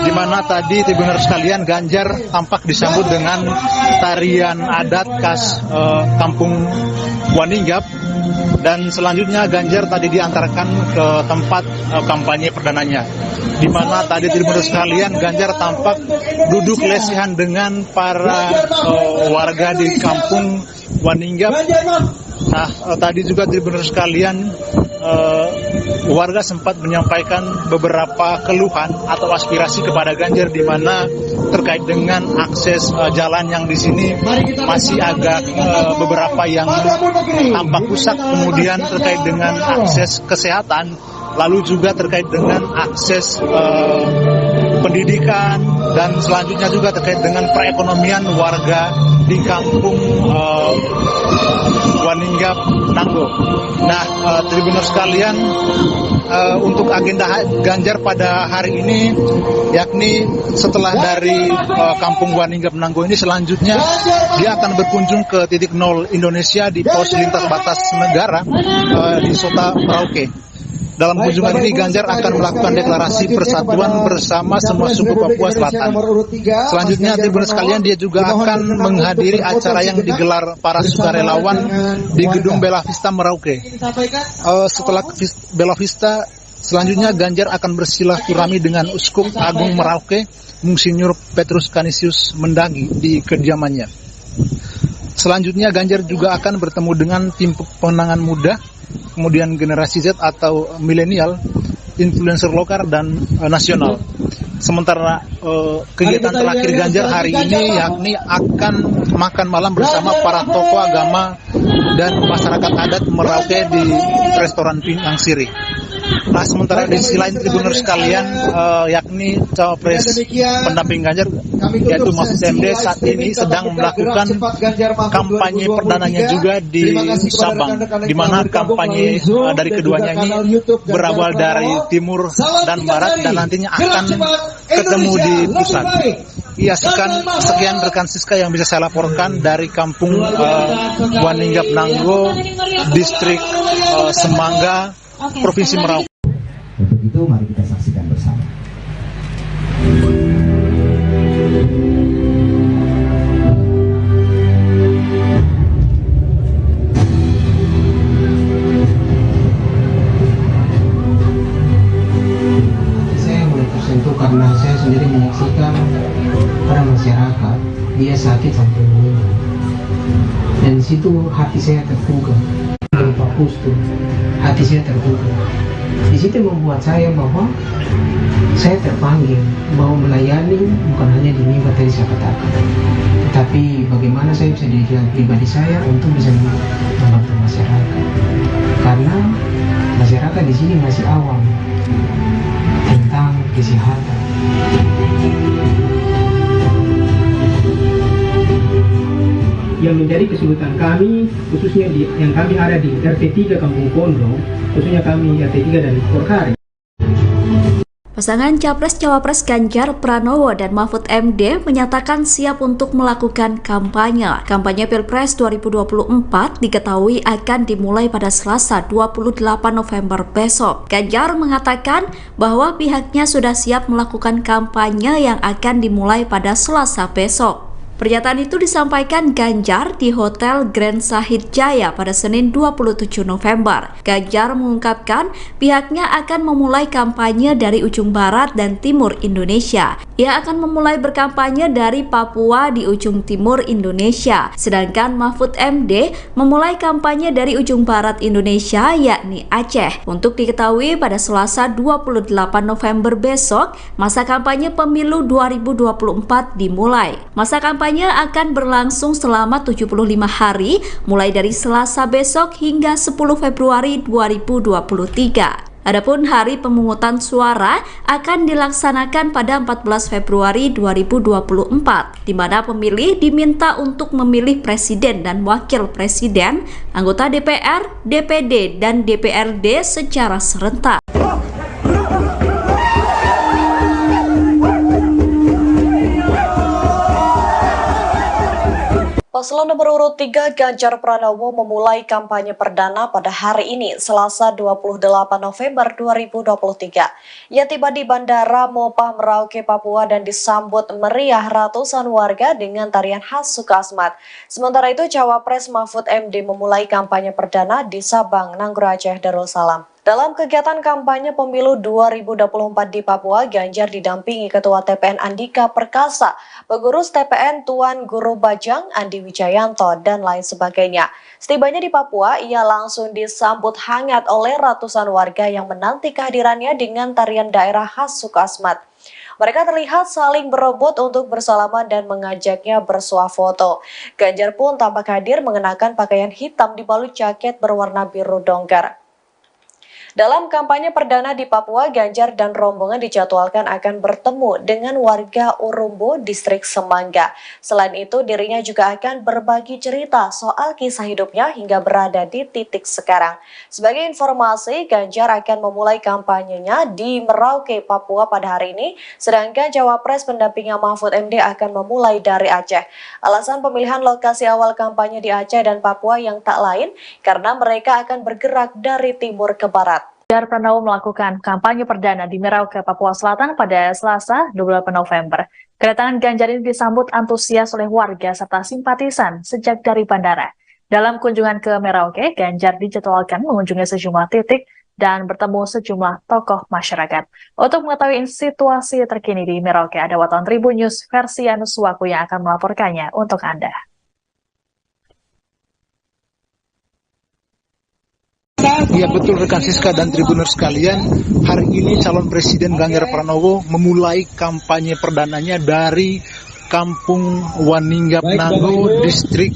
Di mana tadi Tribuners sekalian, Ganjar tampak disambut dengan tarian adat khas Kampung Waninggap, dan selanjutnya Ganjar tadi diantarkan ke tempat kampanye perdananya. Di mana tadi Tribuners sekalian, Ganjar tampak duduk lesehan dengan para warga di Kampung Waninggap. Nah, tadi juga Tribuners sekalian, warga sempat menyampaikan beberapa keluhan atau aspirasi kepada Ganjar, di mana terkait dengan akses jalan yang di sini masih agak beberapa yang tampak rusak, kemudian terkait dengan akses kesehatan, lalu juga terkait dengan akses pendidikan, dan selanjutnya juga terkait dengan perekonomian warga di Kampung Waninggap Nanggo. Nah, Tribuners sekalian, untuk agenda Ganjar pada hari ini, yakni setelah dari Kampung Waninggap Nanggo ini, selanjutnya dia akan berkunjung ke titik 0 Indonesia di pos lintas batas negara di Sota Merauke. Dalam kunjungan ini Ganjar akan melakukan deklarasi persatuan bersama semua suku Papua Selatan. Selanjutnya, Tribuners sekalian, dia juga akan menghadiri acara yang digelar para sukarelawan di Gedung Bella Vista Merauke. Setelah Bella Vista, selanjutnya Ganjar akan bersilaturahmi dengan Uskup Agung Merauke, Monsinyur Petrus Canisius Mendagi di kediamannya. Selanjutnya Ganjar juga akan bertemu dengan tim pemenangan muda, kemudian generasi Z atau milenial, influencer lokal dan nasional. Sementara kegiatan terakhir Ganjar hari ini yakni akan makan malam bersama para tokoh agama dan masyarakat adat Merauke di restoran Pinang Siri. Nah, sementara di sisi lain Tribuners sekalian, yakni cawapres pendamping Ganjar yaitu Mahfud MD saat ini sedang melakukan kampanye perdananya juga di Sabang, di mana kampanye dari keduanya ini berawal dari timur dan barat dan nantinya akan ketemu di pusat. Iya, sekian rekan Siska yang bisa saya laporkan dari Kampung Waninggap Nanggo, Distrik Semangga, Provinsi Merauke. Untuk itu mari kita saksikan bersama. Saya mulai tersentuh karena saya sendiri menyaksikan para masyarakat dia sakit sampai meninggal, dan di situ hati saya terbuka. Pak Pustu, hati saya terbuka. Di situ membuat saya bahwa saya terpanggil mau melayani, bukan hanya di mimbar tadi saya katakan, tetapi bagaimana saya bisa dirikan pribadi saya untuk bisa membantu masyarakat, karena masyarakat di sini masih awam tentang kesehatan. Yang menjadi kesulitan kami, khususnya yang kami ada di RT 3 Kampung Pondok, khususnya kami RT 3 dan Korkari. Pasangan Capres-Cawapres Ganjar Pranowo dan Mahfud MD menyatakan siap untuk melakukan kampanye. Kampanye Pilpres 2024 diketahui akan dimulai pada Selasa 28 November besok. Ganjar mengatakan bahwa pihaknya sudah siap melakukan kampanye yang akan dimulai pada Selasa besok. Pernyataan itu disampaikan Ganjar di Hotel Grand Sahid Jaya pada Senin 27 November. Ganjar mengungkapkan pihaknya akan memulai kampanye dari ujung barat dan timur Indonesia. Ia akan memulai berkampanye dari Papua di ujung timur Indonesia. Sedangkan Mahfud MD memulai kampanye dari ujung barat Indonesia yakni Aceh. Untuk diketahui pada Selasa 28 November besok, masa kampanye pemilu 2024 dimulai. Masa kampanye akan berlangsung selama 75 hari mulai dari Selasa besok hingga 10 Februari 2023. Adapun hari pemungutan suara akan dilaksanakan pada 14 Februari 2024, di mana pemilih diminta untuk memilih presiden dan wakil presiden, anggota DPR, DPD, dan DPRD secara serentak. Paslon nomor urut 3 Ganjar Pranowo memulai kampanye perdana pada hari ini, Selasa 28 November 2023. Ia tiba di Bandara Mopah Merauke, Papua dan disambut meriah ratusan warga dengan tarian khas Sukasmat. Sementara itu, Cawapres Mahfud MD memulai kampanye perdana di Sabang, Nanggro Aceh, Darussalam. Dalam kegiatan kampanye pemilu 2024 di Papua, Ganjar didampingi Ketua TPN Andika Perkasa, pengurus TPN Tuan Guru Bajang, Andi Wijayanto, dan lain sebagainya. Setibanya di Papua, ia langsung disambut hangat oleh ratusan warga yang menanti kehadirannya dengan tarian daerah khas Sukasmat. Mereka terlihat saling berebut untuk bersalaman dan mengajaknya bersuah foto. Ganjar pun tampak hadir mengenakan pakaian hitam dibalut jaket berwarna biru dongker. Dalam kampanye perdana di Papua, Ganjar dan rombongan dijadwalkan akan bertemu dengan warga Urumbo, Distrik Semangga. Selain itu, dirinya juga akan berbagi cerita soal kisah hidupnya hingga berada di titik sekarang. Sebagai informasi, Ganjar akan memulai kampanyenya di Merauke, Papua pada hari ini, sedangkan Cawapres pendampingnya Mahfud MD akan memulai dari Aceh. Alasan pemilihan lokasi awal kampanye di Aceh dan Papua yang tak lain, karena mereka akan bergerak dari timur ke barat. Ganjar Pranowo melakukan kampanye perdana di Merauke, Papua Selatan pada Selasa 28 November. Kedatangan Ganjar ini disambut antusias oleh warga serta simpatisan sejak dari bandara. Dalam kunjungan ke Merauke, Ganjar dijadwalkan mengunjungi sejumlah titik dan bertemu sejumlah tokoh masyarakat. Untuk mengetahui situasi terkini di Merauke, ada wartawan Tribun News versi Anuswaku yang akan melaporkannya untuk Anda. Ya betul rekan Siska dan Tribuners sekalian, hari ini calon Presiden Ganjar Pranowo memulai kampanye perdananya dari Kampung Waninggap Nanggo, Distrik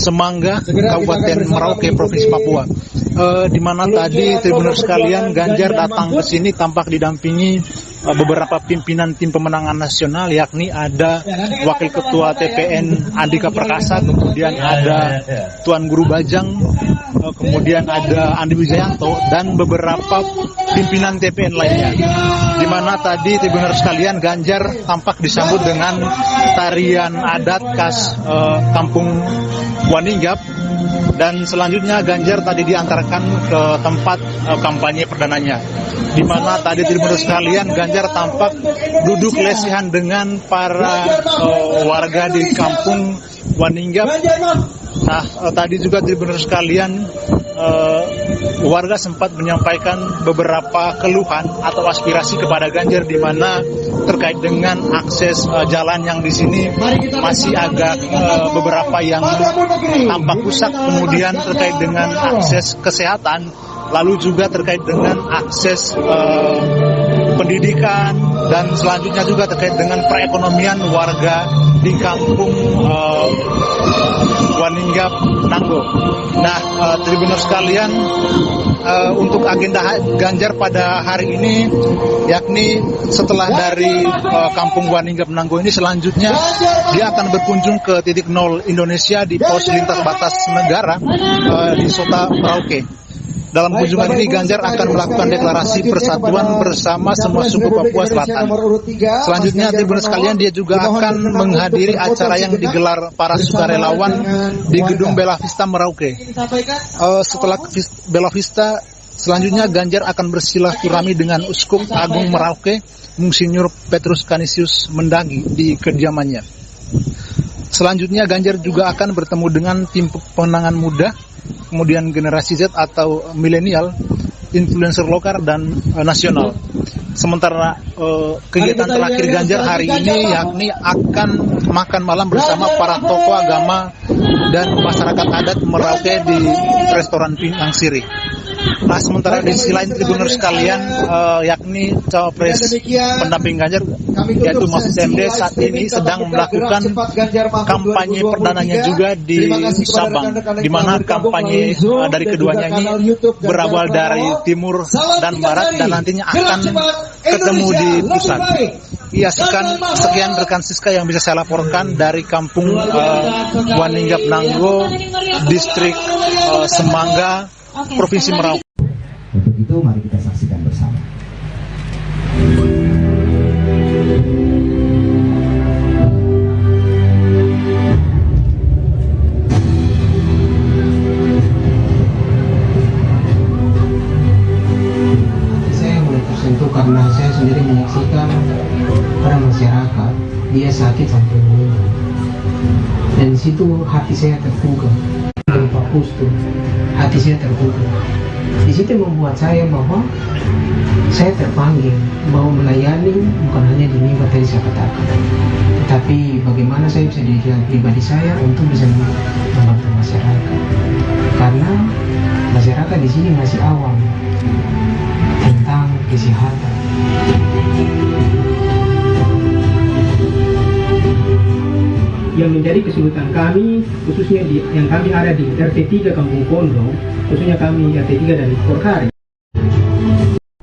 Semangga, Kabupaten Merauke, Provinsi Papua. Di mana tadi Tribuners sekalian, Ganjar datang ke sini tampak didampingi beberapa pimpinan tim pemenangan nasional, yakni ada Wakil Ketua TPN Andika Perkasa, kemudian ada Tuan Guru Bajang, kemudian ada Andi Wijayanto, dan beberapa pimpinan TPN lainnya. Di mana tadi Tribuners sekalian, Ganjar tampak disambut dengan tarian adat khas Kampung Waninggap, dan selanjutnya Ganjar tadi diantarkan ke tempat kampanye perdananya. Di mana tadi Tribuners sekalian, Ganjar tampak duduk lesehan dengan para warga di Kampung Waninggap. Nah, tadi juga Tribuners sekalian, warga sempat menyampaikan beberapa keluhan atau aspirasi kepada Ganjar, di mana terkait dengan akses jalan yang di sini masih agak beberapa yang tampak rusak, kemudian terkait dengan akses kesehatan, lalu juga terkait dengan akses pendidikan, dan selanjutnya juga terkait dengan perekonomian warga di Kampung Waninggap Nanggo. Nah, Tribuners sekalian, untuk agenda Ganjar pada hari ini, yakni setelah dari Kampung Waninggap Nanggo ini, selanjutnya dia akan berkunjung ke titik 0 Indonesia di pos lintas batas negara di Sota Merauke. Dalam kunjungan ini, Ganjar akan melakukan deklarasi persatuan bersama semua suku Papua Selatan. Selanjutnya, Tribuners sekalian, dia juga akan menghadiri acara yang digelar para sukarelawan di Gedung Bella Vista Merauke. Setelah Bella Vista, selanjutnya Ganjar akan bersilaturahmi dengan Uskup Agung Merauke, Monsinyur Petrus Canisius Mendagi, di kediamannya. Selanjutnya, Ganjar juga akan bertemu dengan tim pemenangan muda, kemudian generasi Z atau milenial, influencer lokal dan nasional. Sementara kegiatan terakhir Ganjar hari ini yakni akan makan malam bersama para tokoh agama dan masyarakat adat Merauke di restoran Pinang Sirih. Nah, sementara di sisi lain, Tribuners sekalian, yakni cawapres pendamping Ganjar, yaitu Mahfud MD, saat ini sedang melakukan kampanye perdananya juga di Sabang, di mana kampanye dari keduanya ini berawal dari timur dan barat, dan nantinya akan ketemu di pusat. Iya, sekian rekan Siska yang bisa saya laporkan dari Kampung Waninggap Nanggo, Distrik Semangga, Provinsi Merauke. Untuk itu mari kita saksikan bersama. Saya mulai tersentuh karena saya sendiri menyaksikan para masyarakat dia sakit sampai meninggal, dan di situ hati saya terbuka. Pak Pustu, hati saya terbuka. Di situ membuat saya bahwa saya terpanggil mau melayani, bukan hanya di mimbar tadi saya katakan, tetapi bagaimana saya bisa di jalan pribadi saya untuk bisa membantu masyarakat, karena masyarakat di sini masih awam tentang kesehatan. Yang menjadi kesulitan kami, khususnya yang kami ada di RT3 Kampung Kondong, khususnya kami RT3 dari Korkari.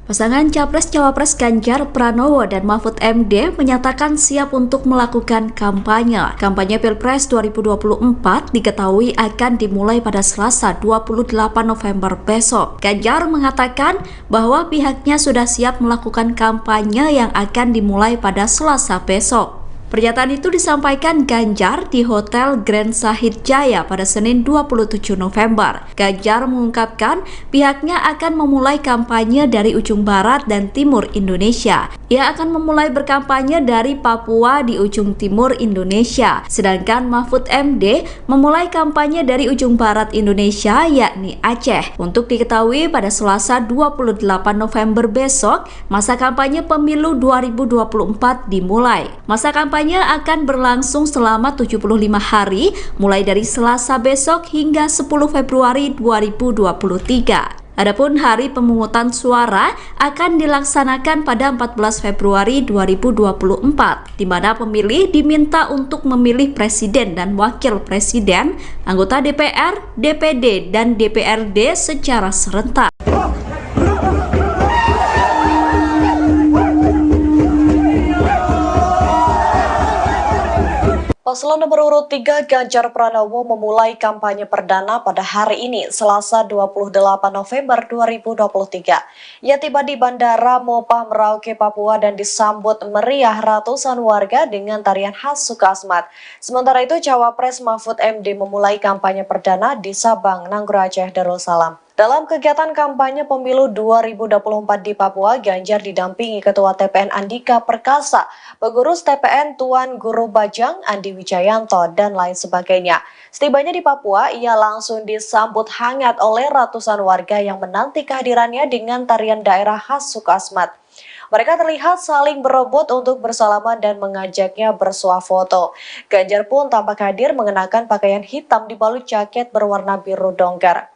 Pasangan Capres-Cawapres Ganjar Pranowo dan Mahfud MD menyatakan siap untuk melakukan kampanye. Kampanye Pilpres 2024 diketahui akan dimulai pada Selasa 28 November besok. Ganjar mengatakan bahwa pihaknya sudah siap melakukan kampanye yang akan dimulai pada Selasa besok. Pernyataan itu disampaikan Ganjar di Hotel Grand Sahid Jaya pada Senin 27 November. Ganjar mengungkapkan pihaknya akan memulai kampanye dari ujung barat dan timur Indonesia. Ia akan memulai berkampanye dari Papua di ujung timur Indonesia, sedangkan Mahfud MD memulai kampanye dari ujung barat Indonesia yakni Aceh. Untuk diketahui pada Selasa 28 November besok, masa kampanye pemilu 2024 dimulai. Masa kampanye akan berlangsung selama 75 hari, mulai dari Selasa besok hingga 10 Februari 2023. Adapun hari pemungutan suara akan dilaksanakan pada 14 Februari 2024, di mana pemilih diminta untuk memilih presiden dan wakil presiden, anggota DPR, DPD, dan DPRD secara serentak. Paslon nomor urut 3 Ganjar Pranowo memulai kampanye perdana pada hari ini, Selasa 28 November 2023. Ia tiba di Bandara Mopah Merauke, Papua dan disambut meriah ratusan warga dengan tarian khas Sukasmat. Sementara itu, Cawapres Mahfud MD memulai kampanye perdana di Sabang, Nanggroe, Aceh, Darussalam. Dalam kegiatan kampanye pemilu 2024 di Papua, Ganjar didampingi Ketua TPN Andika Perkasa, pengurus TPN Tuan Guru Bajang, Andi Wijayanto, dan lain sebagainya. Setibanya di Papua, ia langsung disambut hangat oleh ratusan warga yang menanti kehadirannya dengan tarian daerah khas Sukasmat. Mereka terlihat saling berebut untuk bersalaman dan mengajaknya bersuah foto. Ganjar pun tampak hadir mengenakan pakaian hitam dibalut jaket berwarna biru dongker.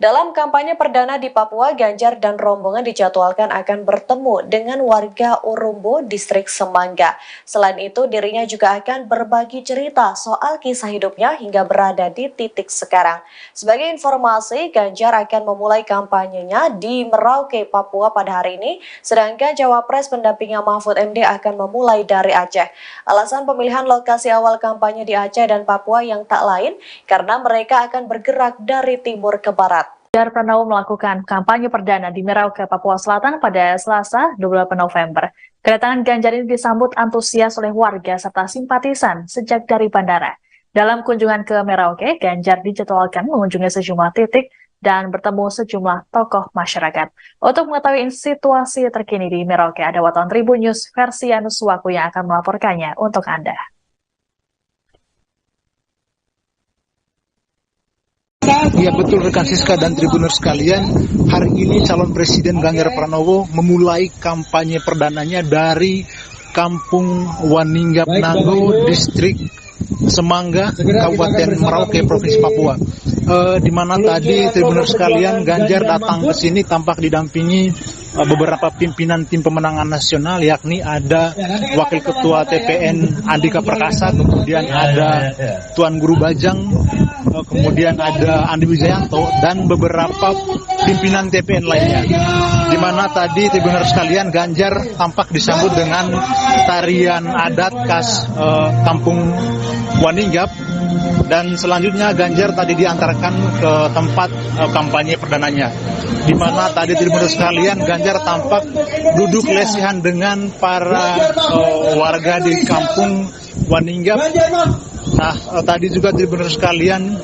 Dalam kampanye perdana di Papua, Ganjar dan rombongan dijadwalkan akan bertemu dengan warga Urumbo, distrik Semangga. Selain itu, dirinya juga akan berbagi cerita soal kisah hidupnya hingga berada di titik sekarang. Sebagai informasi, Ganjar akan memulai kampanyenya di Merauke, Papua pada hari ini, sedangkan Cawapres pendampingnya Mahfud MD akan memulai dari Aceh. Alasan pemilihan lokasi awal kampanye di Aceh dan Papua yang tak lain, karena mereka akan bergerak dari timur ke barat. Ganjar Pranowo melakukan kampanye perdana di Merauke, Papua Selatan pada Selasa 28 November. Kedatangan Ganjar ini disambut antusias oleh warga serta simpatisan sejak dari bandara. Dalam kunjungan ke Merauke, Ganjar dijadwalkan mengunjungi sejumlah titik dan bertemu sejumlah tokoh masyarakat. Untuk mengetahui situasi terkini di Merauke, ada wartawan Tribun News versi Yanuswaku yang akan melaporkannya untuk Anda. Ya betul rekan Siska dan Tribuners sekalian, hari ini calon Presiden Ganjar Pranowo memulai kampanye perdananya dari Kampung Waninggap Nanggo, distrik Semangga, Kabupaten Merauke, Provinsi Papua. Di mana tadi Tribuners sekalian, Ganjar datang ke sini tampak didampingi beberapa pimpinan tim pemenangan nasional, yakni ada Wakil Ketua TPN Andika Perkasa, kemudian ada Tuan Guru Bajang, kemudian ada Andi Wijayanto, dan beberapa pimpinan TPN lainnya. Di mana tadi Tribuners sekalian, Ganjar tampak disambut dengan tarian adat khas Kampung Waninggap, dan selanjutnya Ganjar tadi diantarkan ke tempat kampanye perdananya. Di mana tadi Tribuners sekalian, Ganjar tampak duduk lesehan dengan para warga di Kampung Waninggap. Nah, tadi juga Tribuners sekalian,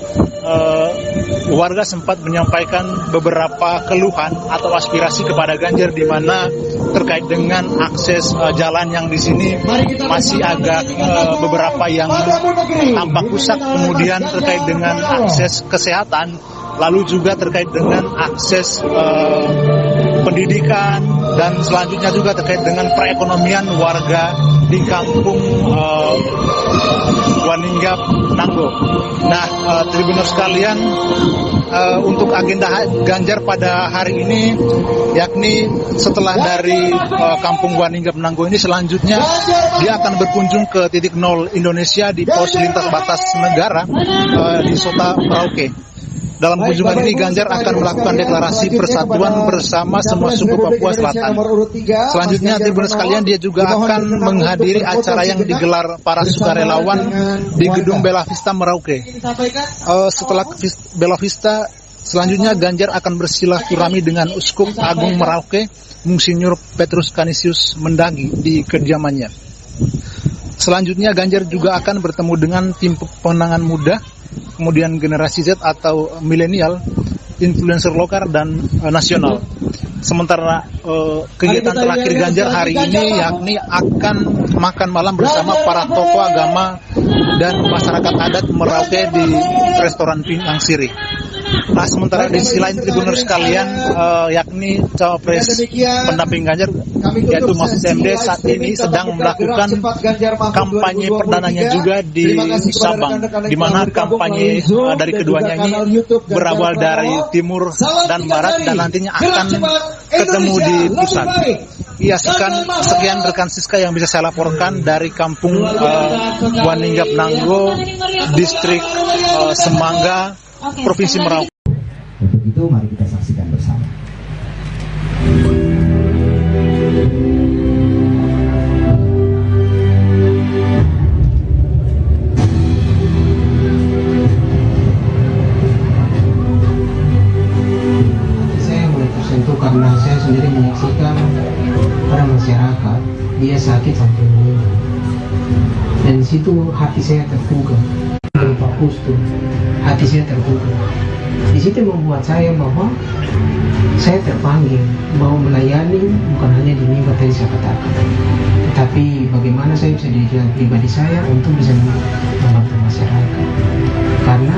warga sempat menyampaikan beberapa keluhan atau aspirasi kepada Ganjar, di mana terkait dengan akses jalan yang di sini masih agak beberapa yang tampak rusak, kemudian terkait dengan akses kesehatan, lalu juga terkait dengan akses pendidikan, dan selanjutnya juga terkait dengan perekonomian warga di Kampung Waninggap Nanggo. Nah, Tribuners sekalian, untuk agenda Ganjar pada hari ini, yakni setelah dari Kampung Waninggap Nanggo ini, selanjutnya dia akan berkunjung ke titik 0 Indonesia di pos lintas batas negara di Sota Merauke. Dalam kunjungan ini, Ganjar akan melakukan deklarasi persatuan bersama semua suku Papua Selatan. Selanjutnya, Tribuners sekalian, dia juga akan menghadiri acara yang digelar para sukarelawan di Gedung Bella Vista Merauke. Setelah Bella Vista, selanjutnya Ganjar akan bersilaturahmi dengan Uskup Agung Merauke, Monsinyur Petrus Canisius Mendangi, di kediamannya. Selanjutnya Ganjar juga akan bertemu dengan tim pemenangan muda, kemudian generasi Z atau milenial, influencer lokal dan nasional. Sementara kegiatan terakhir Ganjar hari ini yakni akan makan malam bersama para tokoh agama dan masyarakat adat Merauke di restoran Pinang Sirih. Nah, sementara di sisi lain tribunner sekalian, yakni cawapres pendamping Ganjar yaitu Mahfud MD saat ini sedang melakukan kampanye perdananya juga di Sabang, di mana kampanye dari keduanya ini berawal dari timur dan barat dan nantinya akan ketemu di pusat. Iya, sekian rekan Siska yang bisa saya laporkan dari Kampung Waninggap Nanggo, Distrik Semangga, Provinsi Merauke. Untuk itu mari kita saksikan bersama. Saya mulai tersentuh karena saya sendiri menyaksikan para masyarakat dia sakit sampai meninggal, dan di situ hati saya tergugah. Pak Pustu, hati saya tergugah. Di situ membuat saya bahwa saya terpanggil mau melayani bukan hanya di mimbar tadi saya katakan, tetapi bagaimana saya bisa di jalan pribadi saya untuk bisa membantu masyarakat, karena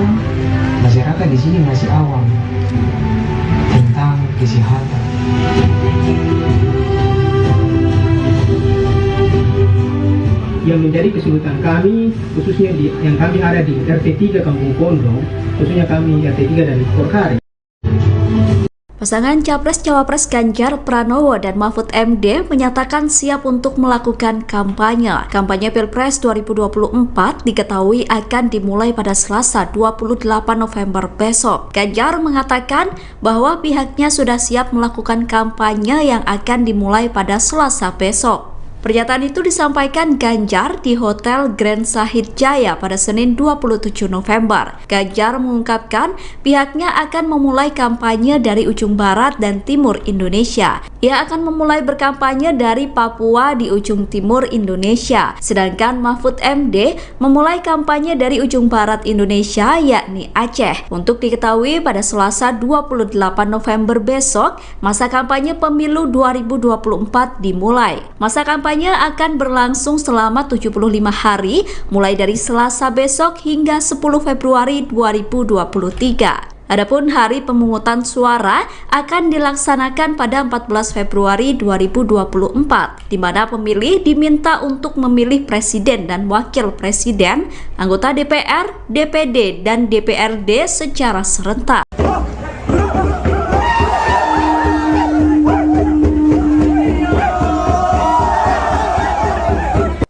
masyarakat di sini masih awam tentang kesehatan. Yang menjadi kesulitan kami, khususnya yang kami ada di RT 3 Kampung Kondo, khususnya kami RT 3 dari Korkari. Pasangan Capres-Cawapres Ganjar Pranowo dan Mahfud MD menyatakan siap untuk melakukan kampanye. Kampanye Pilpres 2024 diketahui akan dimulai pada Selasa 28 November besok. Ganjar mengatakan bahwa pihaknya sudah siap melakukan kampanye yang akan dimulai pada Selasa besok. Pernyataan itu disampaikan Ganjar di Hotel Grand Sahid Jaya pada Senin 27 November. Ganjar mengungkapkan pihaknya akan memulai kampanye dari ujung barat dan timur Indonesia. Ia akan memulai berkampanye dari Papua di ujung timur Indonesia. Sedangkan Mahfud MD memulai kampanye dari ujung barat Indonesia yakni Aceh. Untuk diketahui pada Selasa 28 November besok, masa kampanye pemilu 2024 dimulai. Masa kampanye akan berlangsung selama 75 hari mulai dari Selasa besok hingga 10 Februari 2023. Adapun hari pemungutan suara akan dilaksanakan pada 14 Februari 2024, di mana pemilih diminta untuk memilih presiden dan wakil presiden, anggota DPR, DPD, dan DPRD secara serentak.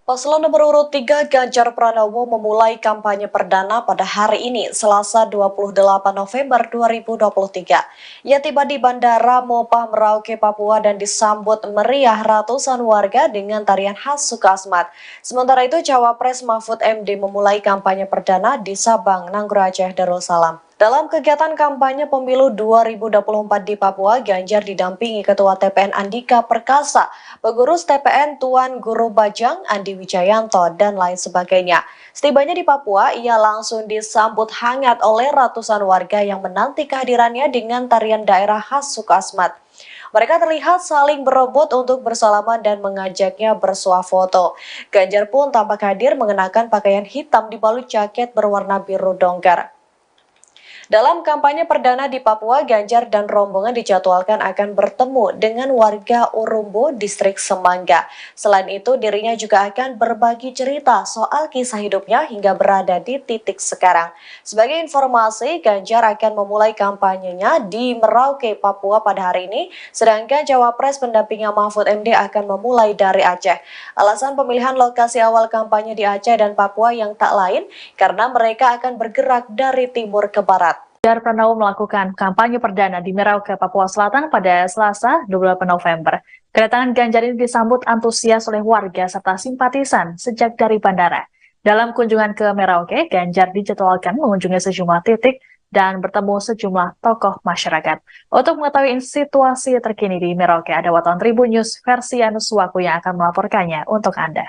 Paslon nomor urut 3 Ganjar Pranowo memulai kampanye perdana pada hari ini, Selasa 28 November 2023. Ia tiba di Bandara Mopah Merauke, Papua dan disambut meriah ratusan warga dengan tarian khas Sukasmat. Sementara itu, Cawapres Mahfud MD memulai kampanye perdana di Sabang, Nanggro Aceh, Darussalam. Dalam kegiatan kampanye pemilu 2024 di Papua, Ganjar didampingi Ketua TPN Andika Perkasa, pengurus TPN Tuan Guru Bajang, Andi Wijayanto, dan lain sebagainya. Setibanya di Papua, ia langsung disambut hangat oleh ratusan warga yang menanti kehadirannya dengan tarian daerah khas Sukasmat. Mereka terlihat saling berebut untuk bersalaman dan mengajaknya bersuah foto. Ganjar pun tampak hadir mengenakan pakaian hitam dibalut jaket berwarna biru dongker. Dalam kampanye perdana di Papua, Ganjar dan rombongan dijadwalkan akan bertemu dengan warga Urumbu, Distrik Semangga. Selain itu, dirinya juga akan berbagi cerita soal kisah hidupnya hingga berada di titik sekarang. Sebagai informasi, Ganjar akan memulai kampanyenya di Merauke, Papua pada hari ini, sedangkan Cawapres pendampingnya Mahfud MD akan memulai dari Aceh. Alasan pemilihan lokasi awal kampanye di Aceh dan Papua yang tak lain, karena mereka akan bergerak dari timur ke barat. Ganjar Pranowo melakukan kampanye perdana di Merauke, Papua Selatan pada Selasa 28 November. Kedatangan Ganjar ini disambut antusias oleh warga serta simpatisan sejak dari bandara. Dalam kunjungan ke Merauke, Ganjar dijadwalkan mengunjungi sejumlah titik dan bertemu sejumlah tokoh masyarakat. Untuk mengetahui situasi terkini di Merauke, ada wartawan Tribun News versi Anuswaku yang akan melaporkannya untuk Anda.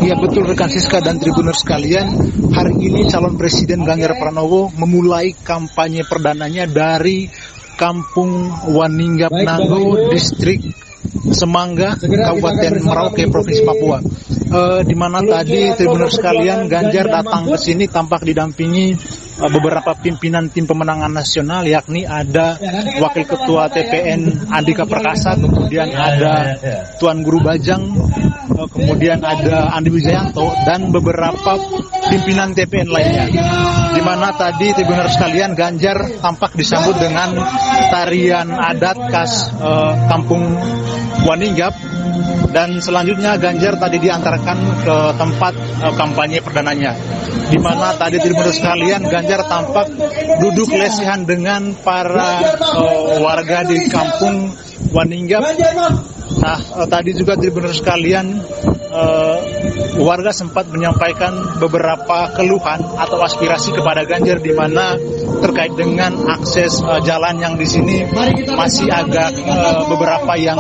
Ya betul rekan Siska dan Tribuners sekalian, hari ini calon Presiden Ganjar Pranowo memulai kampanye perdananya dari Kampung Waninggap Nanggo, Distrik Semangga, Kabupaten Merauke, Provinsi Papua. Di mana tadi Tribuners sekalian, Ganjar datang ke sini tampak didampingi beberapa pimpinan tim pemenangan nasional, yakni ada Wakil Ketua TPN Andika Perkasa, kemudian ada Tuan Guru Bajang, kemudian ada Andi Wijayanto, dan beberapa pimpinan TPN lainnya. Di mana tadi Tribuners sekalian, Ganjar tampak disambut dengan tarian adat khas Kampung Waninggap, dan selanjutnya Ganjar tadi diantarkan ke tempat kampanye perdananya, di mana tadi Tribuners sekalian, Ganjar tampak duduk lesehan dengan para warga di Kampung Waninggap. Nah, tadi juga Tribuners sekalian, warga sempat menyampaikan beberapa keluhan atau aspirasi kepada Ganjar, di mana terkait dengan akses jalan yang di sini masih agak beberapa yang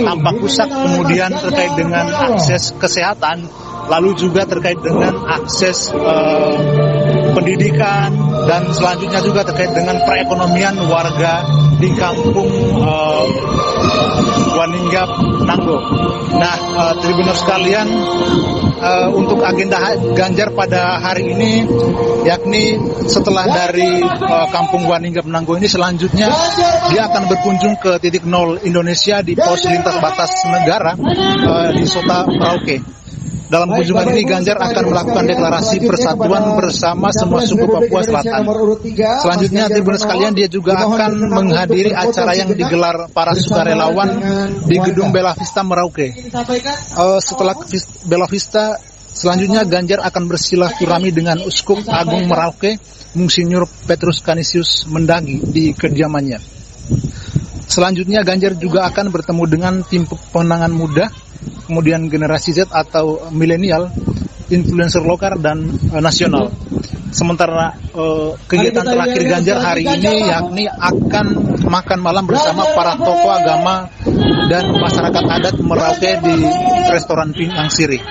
tampak rusak, kemudian terkait dengan akses kesehatan, lalu juga terkait dengan akses pendidikan, dan selanjutnya juga terkait dengan perekonomian warga di Kampung Waninggap Nanggo. Nah, Tribuners sekalian, untuk agenda Ganjar pada hari ini, yakni setelah dari Kampung Waninggap Nanggo ini, selanjutnya dia akan berkunjung ke titik 0 Indonesia di pos lintas batas negara di Sota Merauke. Dalam kunjungan ini, Ganjar akan melakukan deklarasi persatuan bersama semua suku Papua Selatan. Selanjutnya, Tribuners sekalian, dia juga akan menghadiri acara yang digelar para sukarelawan di Gedung Bella Vista Merauke. Setelah Bella Vista, selanjutnya Ganjar akan bersilaturahmi dengan Uskup Agung Merauke, Monsinyur Petrus Canisius Mendagi, di kediamannya. Selanjutnya, Ganjar juga akan bertemu dengan tim pemenangan muda, kemudian generasi Z atau milenial, influencer lokal dan nasional. Sementara kegiatan terakhir Ganjar hari ini yakni akan makan malam bersama para tokoh agama dan masyarakat adat Merauke di restoran Pinang Sirih.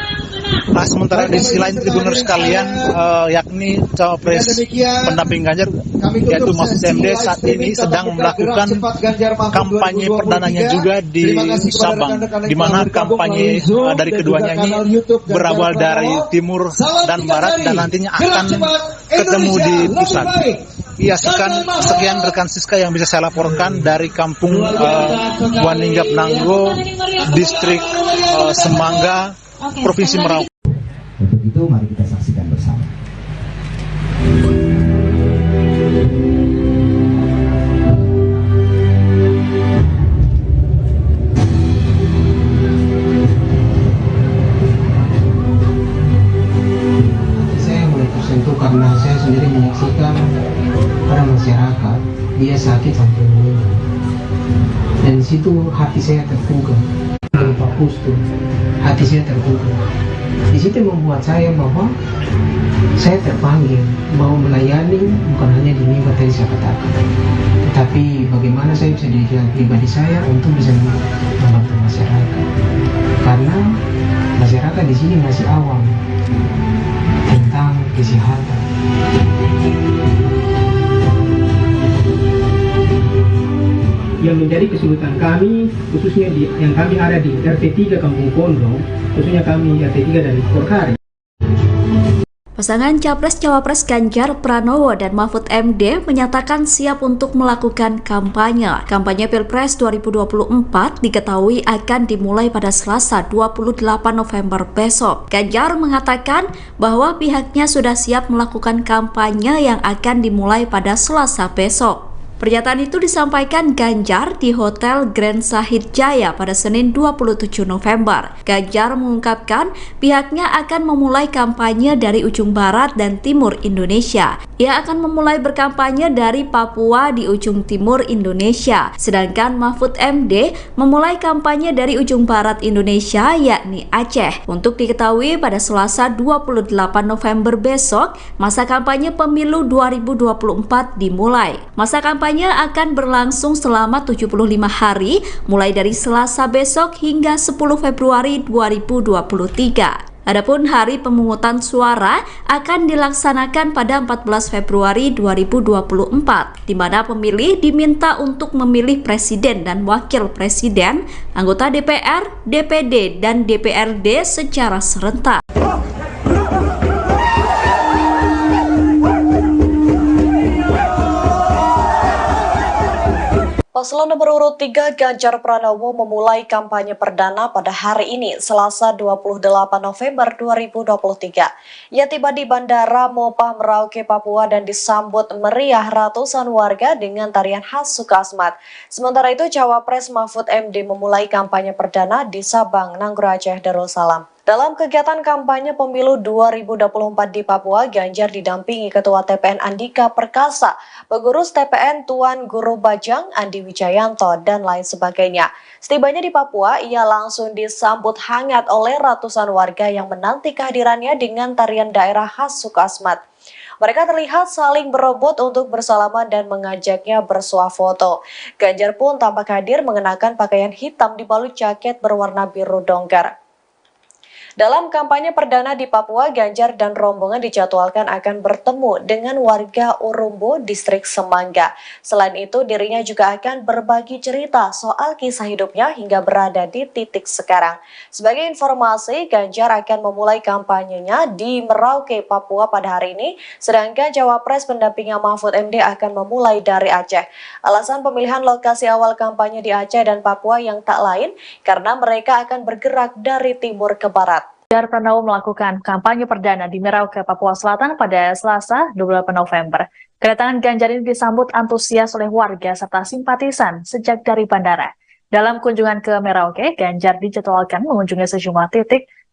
Nah, sementara di sisi lain Tribuners sekalian, yakni cawapres pendamping Ganjar, yaitu Mahfud MD, saat ini sedang melakukan kampanye perdananya juga di Sabang, di mana kampanye dari keduanya ini berawal dari timur dan barat, dan nantinya akan ketemu di pusat. Iya, sekian rekan Siska yang bisa saya laporkan dari Kampung Waninggap Nanggo, Distrik Semangga, Provinsi Merauke. Untuk itu mari kita saksikan bersama. Saya mulai tersentuh karena saya sendiri menyaksikan para masyarakat dia sakit sampai meninggal, dan di situ hati saya terpukul. Pak Pustu, hati saya terbuka. Di situ membuat saya bahwa saya terpanggil mau melayani, bukan hanya di minggu tadi saya katakan, tetapi bagaimana saya bisa dijadikan pribadi saya untuk bisa membantu masyarakat, karena masyarakat di sini masih awam tentang kesehatan. Yang menjadi kesulitan kami, khususnya yang kami ada di RT 3 Kampung Kondong, khususnya kami RT 3 dari Korkari. Pasangan Capres-Cawapres Ganjar Pranowo dan Mahfud MD menyatakan siap untuk melakukan kampanye. Kampanye Pilpres 2024 diketahui akan dimulai pada Selasa 28 November besok. Ganjar mengatakan bahwa pihaknya sudah siap melakukan kampanye yang akan dimulai pada Selasa besok. Pernyataan itu disampaikan Ganjar di Hotel Grand Sahid Jaya pada Senin 27 November. Ganjar mengungkapkan pihaknya akan memulai kampanye dari ujung barat dan timur Indonesia. Ia akan memulai berkampanye dari Papua di ujung timur Indonesia. Sedangkan Mahfud MD memulai kampanye dari ujung barat Indonesia, yakni Aceh. Untuk diketahui pada Selasa 28 November besok, masa kampanye pemilu 2024 dimulai. Masa kampanye akan berlangsung selama 75 hari, mulai dari Selasa besok hingga 10 Februari 2023. Adapun hari pemungutan suara akan dilaksanakan pada 14 Februari 2024, di mana pemilih diminta untuk memilih presiden dan wakil presiden, anggota DPR, DPD, dan DPRD secara serentak. Paslon nomor urut 3 Ganjar Pranowo memulai kampanye perdana pada hari ini, Selasa 28 November 2023. Ia tiba di Bandara Mopah Merauke, Papua dan disambut meriah ratusan warga dengan tarian khas Sukasmat. Sementara itu, Cawapres Mahfud MD memulai kampanye perdana di Sabang, Nanggro Aceh, Darussalam. Dalam kegiatan kampanye pemilu 2024 di Papua, Ganjar didampingi Ketua TPN Andika Perkasa, pengurus TPN Tuan Guru Bajang, Andi Wijayanto, dan lain sebagainya. Setibanya di Papua, ia langsung disambut hangat oleh ratusan warga yang menanti kehadirannya dengan tarian daerah khas Sukasmat. Mereka terlihat saling berebut untuk bersalaman dan mengajaknya bersuah foto. Ganjar pun tampak hadir mengenakan pakaian hitam dibalut jaket berwarna biru dongker. Dalam kampanye perdana di Papua, Ganjar dan rombongan dijadwalkan akan bertemu dengan warga Urumbo, distrik Semangga. Selain itu, dirinya juga akan berbagi cerita soal kisah hidupnya hingga berada di titik sekarang. Sebagai informasi, Ganjar akan memulai kampanyenya di Merauke, Papua pada hari ini, sedangkan Cawapres pendampingnya Mahfud MD akan memulai dari Aceh. Alasan pemilihan lokasi awal kampanye di Aceh dan Papua yang tak lain, karena mereka akan bergerak dari timur ke barat. Ganjar Pranowo melakukan kampanye perdana di Merauke, Papua Selatan pada Selasa 28 November. Kedatangan Ganjar ini disambut antusias oleh warga serta simpatisan sejak dari bandara. Dalam kunjungan ke Merauke, Ganjar dijadwalkan mengunjungi sejumlah titik